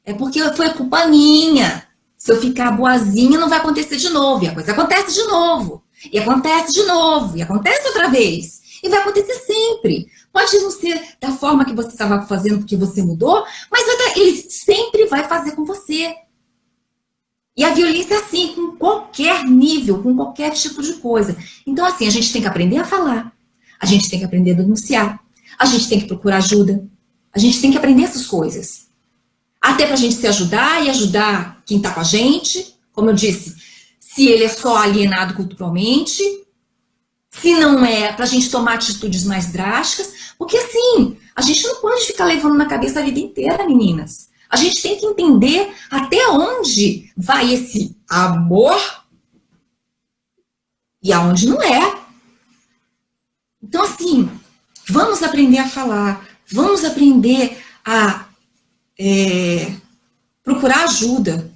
é porque foi culpa minha. Se eu ficar boazinha, não vai acontecer de novo. E a coisa acontece de novo. E acontece de novo. E acontece outra vez. E vai acontecer sempre. Pode não ser da forma que você estava fazendo porque você mudou, mas ele sempre vai fazer com você. E a violência é assim, com qualquer nível, com qualquer tipo de coisa. Então, assim, a gente tem que aprender a falar. A gente tem que aprender a denunciar. A gente tem que procurar ajuda. A gente tem que aprender essas coisas. Até pra gente se ajudar e ajudar quem tá com a gente. Como eu disse, se ele é só alienado culturalmente, se não é, pra gente tomar atitudes mais drásticas. Porque assim, a gente não pode ficar levando na cabeça a vida inteira, meninas. A gente tem que entender até onde vai esse amor e aonde não é. Então assim, vamos aprender a falar. Vamos aprender a procurar ajuda.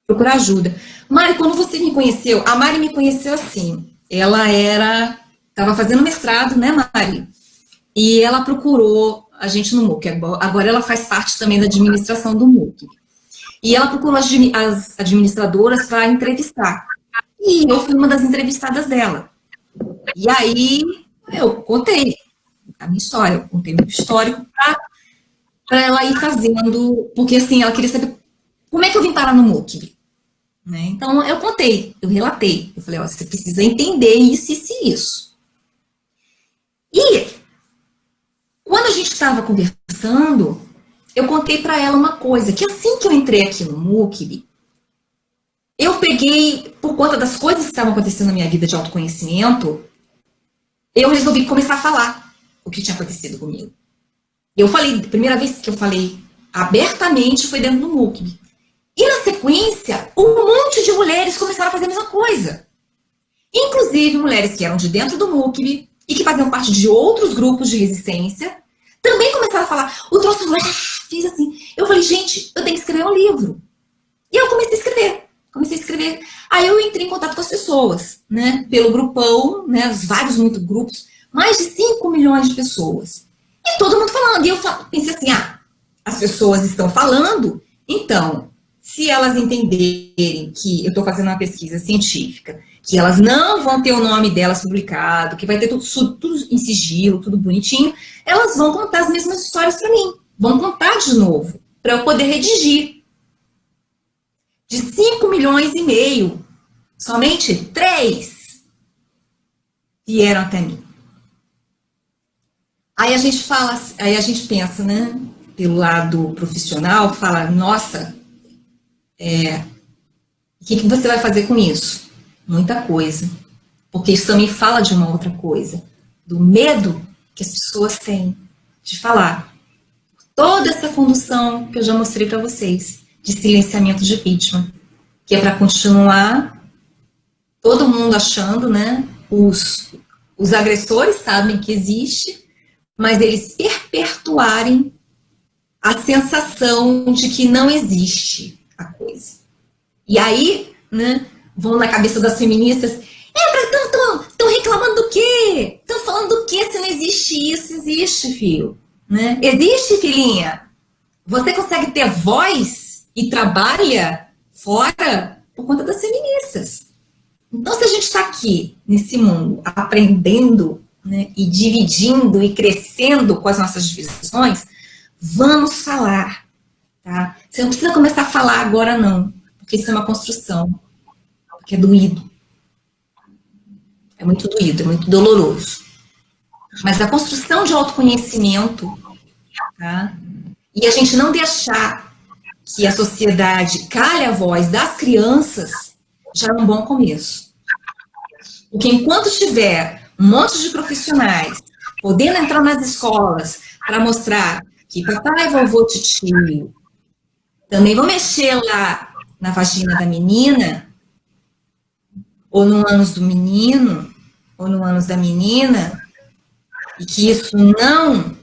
Procurar ajuda. Mari, quando você me conheceu, a Mari me conheceu assim. Ela estava fazendo mestrado, né, Mari? E ela procurou a gente no MOOC. Agora ela faz parte também da administração do MOOC. E ela procurou as administradoras para entrevistar. E eu fui uma das entrevistadas dela. E aí eu contei a minha história, eu contei o meu histórico para ela ir fazendo, porque assim, ela queria saber como é que eu vim parar no MUCB. Né? Então eu contei, eu relatei. Eu falei, ó, você precisa entender isso, isso e isso. E quando a gente estava conversando, eu contei para ela uma coisa, que assim que eu entrei aqui no MUCB, eu peguei, por conta das coisas que estavam acontecendo na minha vida de autoconhecimento, eu resolvi começar a falar o que tinha acontecido comigo. Eu falei, a primeira vez que eu falei abertamente foi dentro do MUCB. E na sequência, um monte de mulheres começaram a fazer a mesma coisa. Inclusive mulheres que eram de dentro do MUCB e que faziam parte de outros grupos de resistência, também começaram a falar, o troço fez assim. Eu falei, gente, eu tenho que escrever um livro. E eu comecei a escrever. Aí eu entrei em contato com as pessoas, né, pelo grupão, né, os vários, muitos grupos, mais de 5 milhões de pessoas. E todo mundo falando. E eu pensei assim, as pessoas estão falando, então, se elas entenderem que eu estou fazendo uma pesquisa científica, que elas não vão ter o nome delas publicado, que vai ter tudo em sigilo, tudo bonitinho, elas vão contar as mesmas histórias para mim. Vão contar de novo, para eu poder redigir. De 5 milhões e meio, somente 3 vieram até mim. Aí a gente fala, aí a gente pensa, né, pelo lado profissional, fala, nossa, o que você vai fazer com isso? Muita coisa. Porque isso também fala de uma outra coisa, do medo que as pessoas têm de falar. Toda essa condução que eu já mostrei para vocês, de silenciamento de vítima, que é para continuar todo mundo achando, né, os agressores sabem que existe, mas eles perpetuarem a sensação de que não existe a coisa. E aí, né, vão na cabeça das feministas, estão reclamando do quê? Estão falando do quê se não existe isso? Existe, filho. Né? Existe, filhinha. Você consegue ter voz e trabalha fora por conta das feministas. Então, se a gente está aqui, nesse mundo, aprendendo, né, e dividindo e crescendo com as nossas divisões, vamos falar. Tá? Você não precisa começar a falar agora, não. Porque isso é uma construção. Porque é doído. É muito doído, é muito doloroso. Mas a construção de autoconhecimento, tá? E a gente não deixar que a sociedade calhe a voz das crianças, já é um bom começo. Porque enquanto tiver um monte de profissionais podendo entrar nas escolas para mostrar que papai, vovô, titio também vão mexer lá na vagina da menina, ou no ânus do menino, ou no ânus da menina, e que isso não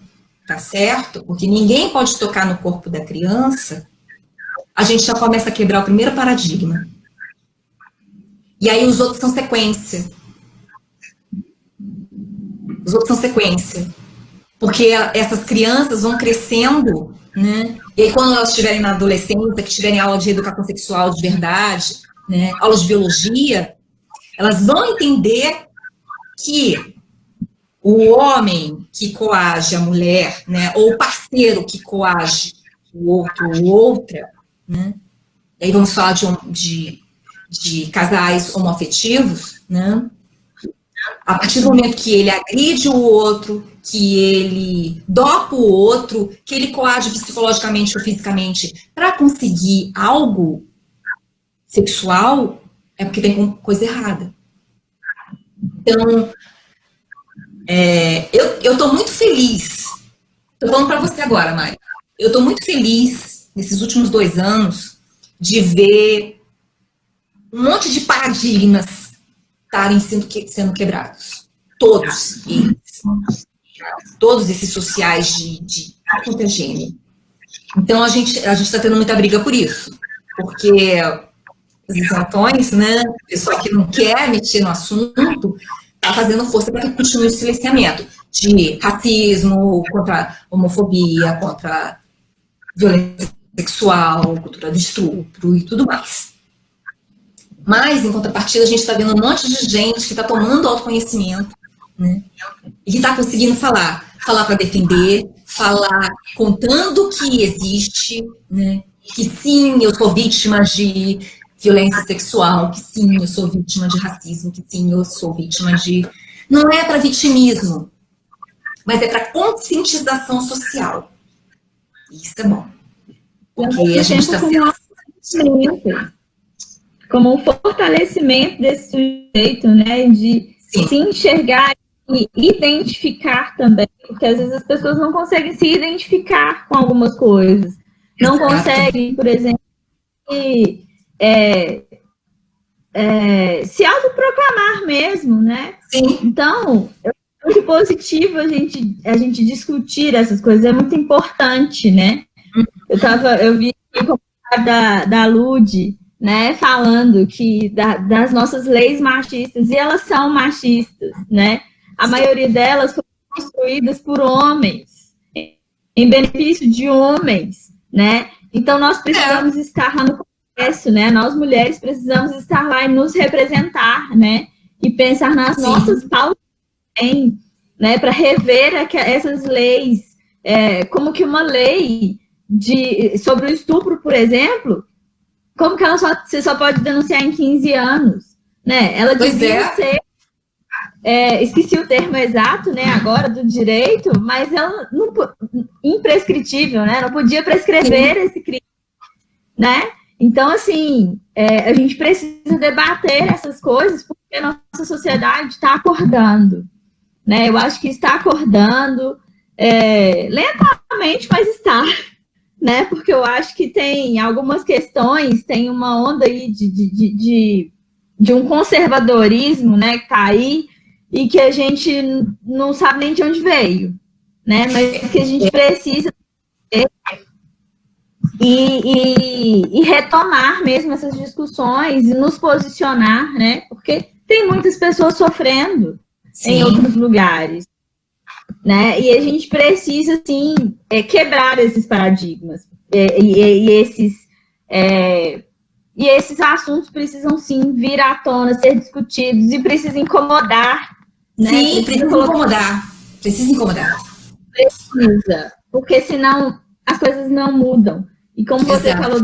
tá certo, porque ninguém pode tocar no corpo da criança, a gente já começa a quebrar o primeiro paradigma. E aí os outros são sequência. Os outros são sequência. Porque essas crianças vão crescendo, né? E aí quando elas estiverem na adolescência, que tiverem aula de educação sexual de verdade, né? Aula de biologia, elas vão entender que o homem que coage a mulher, né, ou o parceiro que coage o outro ou outra, né, e aí vamos falar de casais homoafetivos, né, a partir do momento que ele agride o outro, que ele dopa o outro, que ele coage psicologicamente ou fisicamente para conseguir algo sexual, é porque tem coisa errada. Então, eu estou muito feliz, estou falando para você agora, Mari, eu estou muito feliz, nesses últimos 2 anos, de ver um monte de paradigmas estarem sendo quebrados. Todos eles. Todos esses sociais de quanto é gênero. Então, a gente está tendo muita briga por isso, porque os isentões, né, o pessoal que não quer mexer no assunto, está fazendo força para que continue o silenciamento de racismo, contra homofobia, contra violência sexual, cultura do estupro e tudo mais. Mas, em contrapartida, a gente está vendo um monte de gente que está tomando autoconhecimento, né? E que está conseguindo falar para defender, falar contando que existe, né? Que sim, eu sou vítima de violência sexual, que sim, eu sou vítima de racismo, que sim, eu sou vítima de... Não é para vitimismo, mas é para conscientização social. Isso é bom. Porque a gente está sendo... Como um fortalecimento desse sujeito, né? De se enxergar e identificar também. Porque às vezes as pessoas não conseguem se identificar com algumas coisas. Não conseguem, por exemplo, se autoproclamar mesmo, né? Sim. Então, é muito positivo a gente discutir essas coisas, é muito importante, né? Eu vi o comentário da Lud, né, falando que das nossas leis machistas, e elas são machistas, né? A maioria delas foram construídas por homens, em benefício de homens, né? Então, nós precisamos estar lá no Congresso, né? Nós, mulheres, precisamos estar lá e nos representar, né? E pensar nas nossas pautas também, né? Para rever essas leis, como que uma lei sobre o estupro, por exemplo, como que você só pode denunciar em 15 anos, né? Ela devia ser... esqueci o termo exato, né, agora, do direito, mas ela não, imprescritível, né, não podia prescrever esse crime, né? Então, assim, a gente precisa debater essas coisas porque a nossa sociedade está acordando, né? Eu acho que está acordando lentamente, mas está, né? Porque eu acho que tem algumas questões, tem uma onda aí de um conservadorismo, né, que está aí, e que a gente não sabe nem de onde veio, né? Mas que a gente precisa e retomar mesmo essas discussões e nos posicionar, né? Porque tem muitas pessoas sofrendo em outros lugares, né? E a gente precisa, assim, quebrar esses paradigmas e esses assuntos precisam, sim, vir à tona, ser discutidos e precisam incomodar. Né? Sim, precisa incomodar. Precisa incomodar. Precisa, porque senão as coisas não mudam. E como você falou,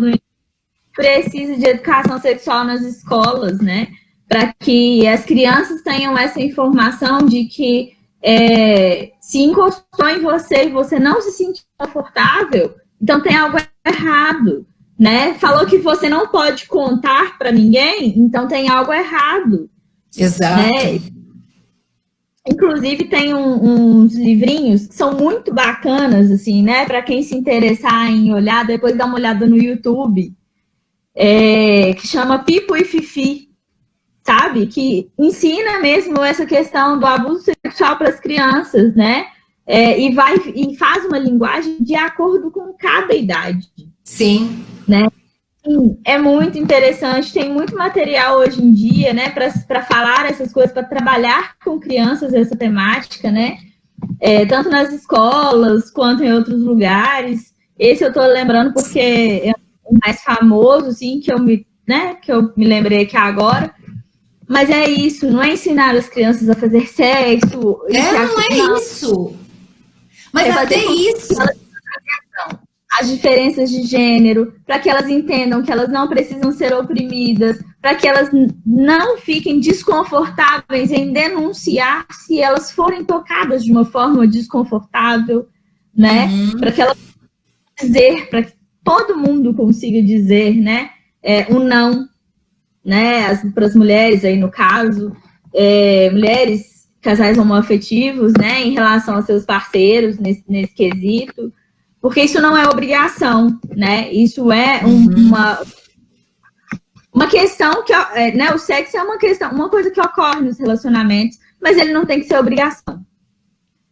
precisa de educação sexual nas escolas, né? Para que as crianças tenham essa informação de que se encostou em você e você não se sentiu confortável, então tem algo errado, né? Falou que você não pode contar para ninguém, então tem algo errado. Exato. Né? Inclusive, tem uns livrinhos que são muito bacanas, assim, né? Para quem se interessar em olhar, depois dá uma olhada no YouTube, que chama Pipo e Fifi, sabe? Que ensina mesmo essa questão do abuso sexual para as crianças, né? E faz uma linguagem de acordo com cada idade. Sim. Né? É muito interessante, tem muito material hoje em dia, né, para falar essas coisas, para trabalhar com crianças essa temática, né, tanto nas escolas quanto em outros lugares. Esse eu estou lembrando porque é o mais famoso, assim, que eu me lembrei aqui agora. Mas é isso, não é ensinar as crianças a fazer sexo. Não é isso. Mas até isso. As diferenças de gênero, para que elas entendam que elas não precisam ser oprimidas, para que elas não fiquem desconfortáveis em denunciar se elas forem tocadas de uma forma desconfortável, né? Para que elas dizer, para que todo mundo consiga dizer, né? Um não, né? Para as mulheres aí no caso, mulheres, casais homoafetivos, né? Em relação aos seus parceiros nesse quesito. Porque isso não é obrigação, né? Isso é uma questão que, né? O sexo é uma coisa que ocorre nos relacionamentos, mas ele não tem que ser obrigação,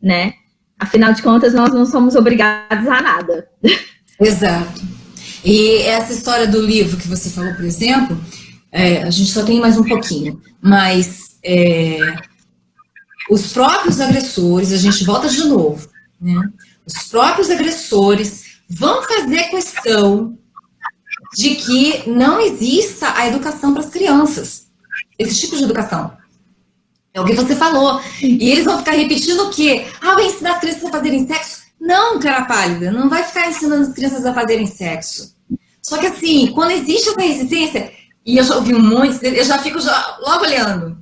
né? Afinal de contas, nós não somos obrigados a nada. Exato. E essa história do livro que você falou, por exemplo, a gente só tem mais um pouquinho, mas os próprios agressores, a gente volta de novo, né? Os próprios agressores vão fazer questão de que não exista a educação para as crianças. Esse tipo de educação. É o que você falou. E eles vão ficar repetindo o quê? Vai ensinar as crianças a fazerem sexo? Não, cara pálida, não vai ficar ensinando as crianças a fazerem sexo. Só que assim, quando existe essa resistência, e eu já ouvi um monte, eu já fico logo olhando.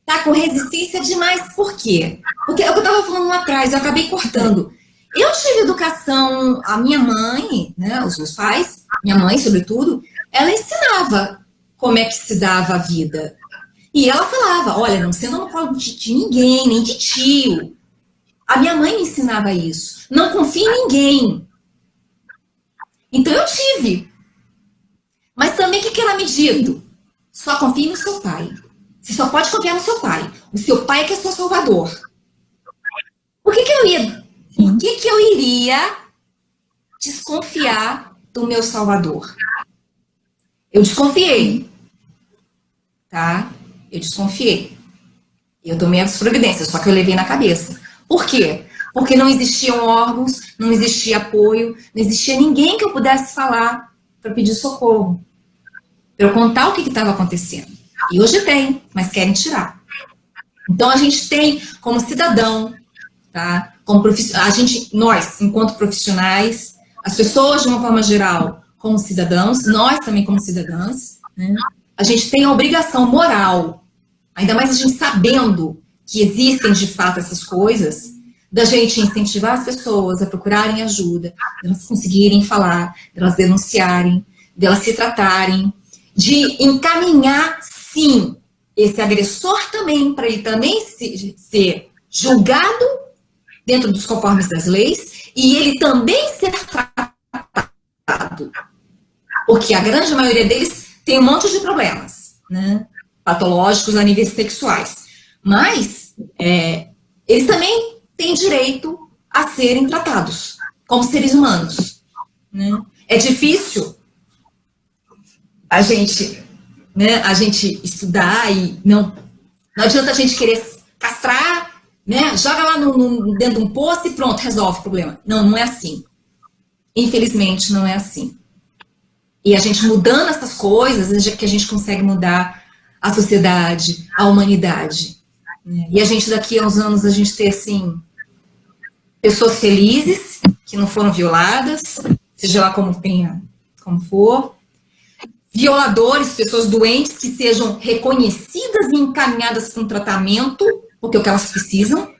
Tá com resistência demais, por quê? Porque é o que eu estava falando lá atrás, eu acabei cortando. Eu tive educação, a minha mãe, né, os meus pais, minha mãe, sobretudo, ela ensinava como é que se dava a vida. E ela falava, olha, não senta no colo de ninguém, nem de tio. A minha mãe me ensinava isso. Não confie em ninguém. Então eu tive. Mas também o que ela me disse? Só confie no seu pai. Você só pode confiar no seu pai. O seu pai é que é seu salvador. Por que eu iria desconfiar do meu salvador? Eu desconfiei. Tá? Eu desconfiei. Eu tomei as providências, só que eu levei na cabeça. Por quê? Porque não existiam órgãos, não existia apoio, não existia ninguém que eu pudesse falar para pedir socorro. Para eu contar o que estava acontecendo. E hoje tem, mas querem tirar. Então a gente tem como cidadão, tá? Como nós, enquanto profissionais, as pessoas de uma forma geral, como cidadãos, nós também como cidadãs, né? A gente tem a obrigação moral, ainda mais a gente sabendo que existem de fato essas coisas, da gente incentivar as pessoas a procurarem ajuda, delas conseguirem falar, delas denunciarem, delas se tratarem, de encaminhar, sim, esse agressor também, para ele também ser julgado dentro dos conformes das leis e ele também ser tratado. Porque a grande maioria deles tem um monte de problemas, né? Patológicos a níveis sexuais. Mas eles também têm direito a serem tratados como seres humanos, né? É difícil a gente estudar e não adianta a gente querer castrar, né? Joga lá dentro de um poço e pronto, resolve o problema. Não é assim. Infelizmente, não é assim. E a gente mudando essas coisas, que a gente consegue mudar a sociedade, a humanidade. Né? E a gente, daqui a uns anos, a gente ter, assim, pessoas felizes, que não foram violadas, seja lá como for. Violadores, pessoas doentes, que sejam reconhecidas e encaminhadas para um tratamento, porque é o que elas precisam.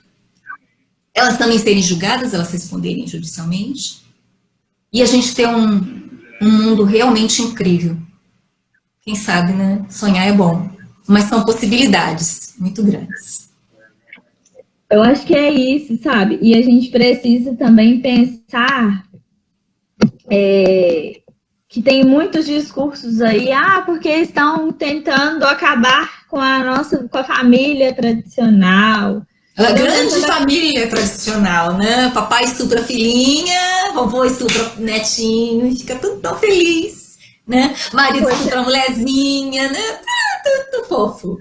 Elas também serem julgadas, elas responderem judicialmente. E a gente ter um mundo realmente incrível. Quem sabe, né? Sonhar é bom. Mas são possibilidades muito grandes. Eu acho que é isso, sabe? E a gente precisa também pensar que tem muitos discursos aí, porque estão tentando acabar com a família tradicional. A grande família tradicional, né? Papai estupra a filhinha, vovô estupra o netinho, e fica tudo tão feliz, né? Marido estupra a mulherzinha, né? Tudo fofo.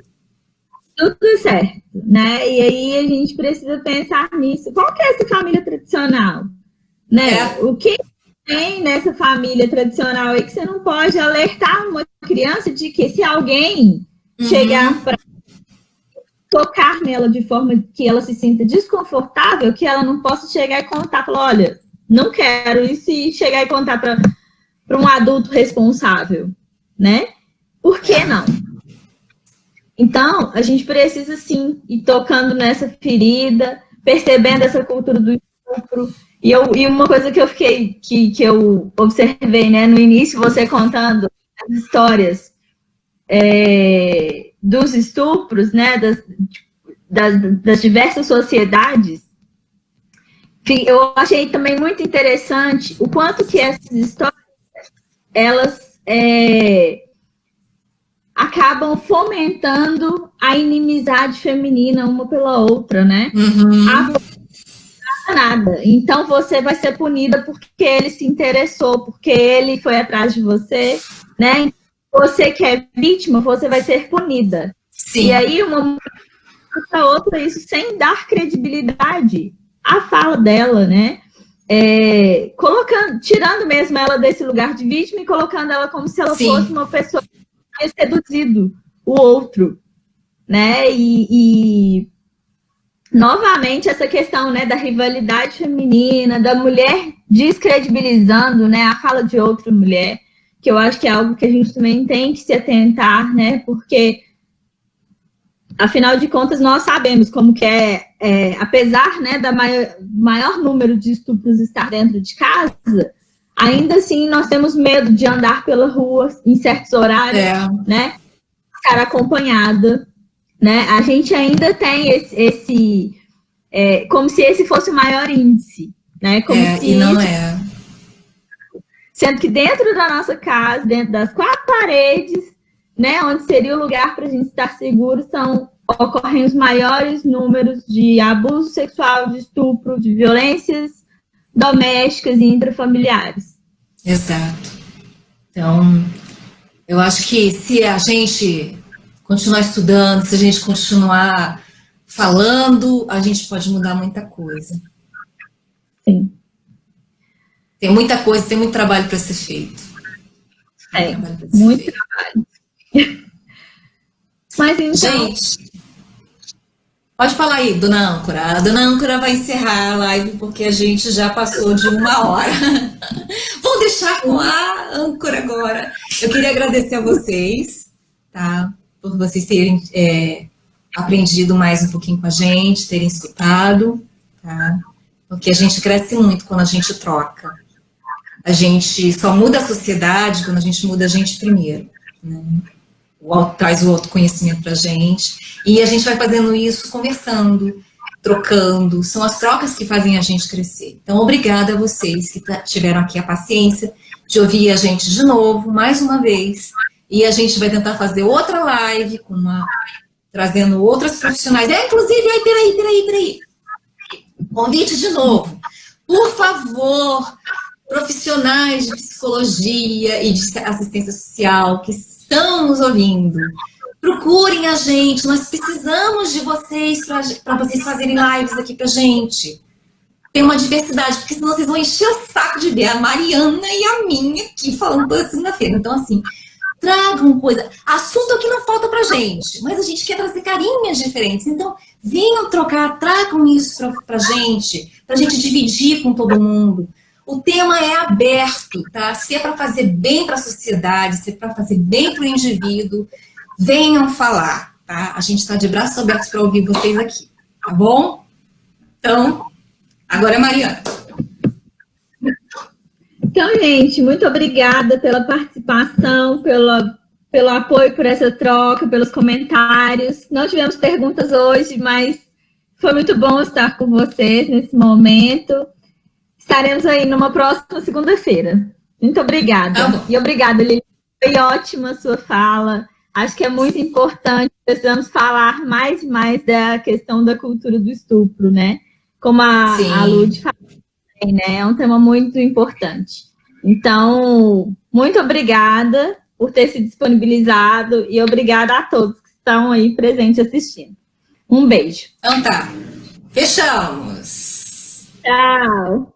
Tudo certo, né? E aí a gente precisa pensar nisso. Qual que é essa família tradicional? Né? O que tem nessa família tradicional aí que você não pode alertar uma criança de que se alguém chegar para tocar nela de forma que ela se sinta desconfortável, que ela não possa chegar e contar, falar, olha, não quero, e se chegar e contar para um adulto responsável, né? Por que não? Então, a gente precisa, sim, ir tocando nessa ferida, percebendo essa cultura do estupro. E uma coisa que eu fiquei, que eu observei, né, no início, você contando as histórias dos estupros, né, das diversas sociedades, eu achei também muito interessante o quanto que essas histórias, elas acabam fomentando a inimizade feminina uma pela outra, né? Nada. Então você vai ser punida porque ele se interessou, porque ele foi atrás de você, né? Você que é vítima, você vai ser punida. Sim. E aí uma outra, isso sem dar credibilidade à fala dela, né? colocando, tirando mesmo ela desse lugar de vítima e colocando ela como se ela fosse uma pessoa que tinha seduzido o outro, né? E novamente essa questão, né, da rivalidade feminina, da mulher descredibilizando, né, a fala de outra mulher, que eu acho que é algo que a gente também tem que se atentar, né? Porque afinal de contas, nós sabemos como que apesar, né, da maior número de estupros estar dentro de casa, ainda assim nós temos medo de andar pela rua em certos horários, né, estar acompanhada, né? A gente ainda tem esse como se esse fosse o maior índice, né? Como se e não é. Sendo que dentro da nossa casa, dentro das 4 paredes, né, onde seria o lugar para a gente estar seguro, ocorrem os maiores números de abuso sexual, de estupro, de violências domésticas e intrafamiliares. Exato. Então, eu acho que se a gente continuar estudando, se a gente continuar falando, a gente pode mudar muita coisa. Sim. Tem muita coisa, tem muito trabalho para ser feito. Muito trabalho. Mas então... Gente, pode falar aí, dona Âncora. A dona Âncora vai encerrar a live porque a gente já passou de 1 hora. Vou deixar com a Âncora agora. Eu queria agradecer a vocês, tá? Por vocês terem aprendido mais um pouquinho com a gente, terem escutado, tá? Porque a gente cresce muito quando a gente troca. A gente só muda a sociedade quando a gente muda a gente primeiro, né? Traz o autoconhecimento para a gente, e a gente vai fazendo isso conversando, trocando, são as trocas que fazem a gente crescer. Então, obrigada a vocês que tiveram aqui a paciência de ouvir a gente de novo, mais uma vez, e a gente vai tentar fazer outra live, trazendo outras profissionais, inclusive, peraí, convite de novo, por favor, profissionais de psicologia e de assistência social que estão nos ouvindo, procurem a gente, nós precisamos de vocês para vocês fazerem lives aqui pra gente. Tem uma diversidade, porque senão vocês vão encher o saco de ver a Mariana e a minha aqui falando toda segunda-feira. Então, assim, tragam coisa. Assunto que não falta pra gente, mas a gente quer trazer carinhas diferentes. Então, venham trocar, tragam isso pra gente dividir com todo mundo. O tema é aberto, tá? Se é para fazer bem para a sociedade, se é para fazer bem para o indivíduo, venham falar, tá? A gente está de braços abertos para ouvir vocês aqui, tá bom? Então, agora é a Mariana. Então, gente, muito obrigada pela participação, pelo apoio, por essa troca, pelos comentários. Não tivemos perguntas hoje, mas foi muito bom estar com vocês nesse momento. Estaremos aí numa próxima segunda-feira. Muito obrigada. E obrigada, Lili. Foi ótima a sua fala. Acho que é muito importante. Precisamos falar mais e mais da questão da cultura do estupro, né? Como a Lud falou, né? É um tema muito importante. Então, muito obrigada por ter se disponibilizado e obrigada a todos que estão aí presentes assistindo. Um beijo. Então tá. Fechamos. Tchau.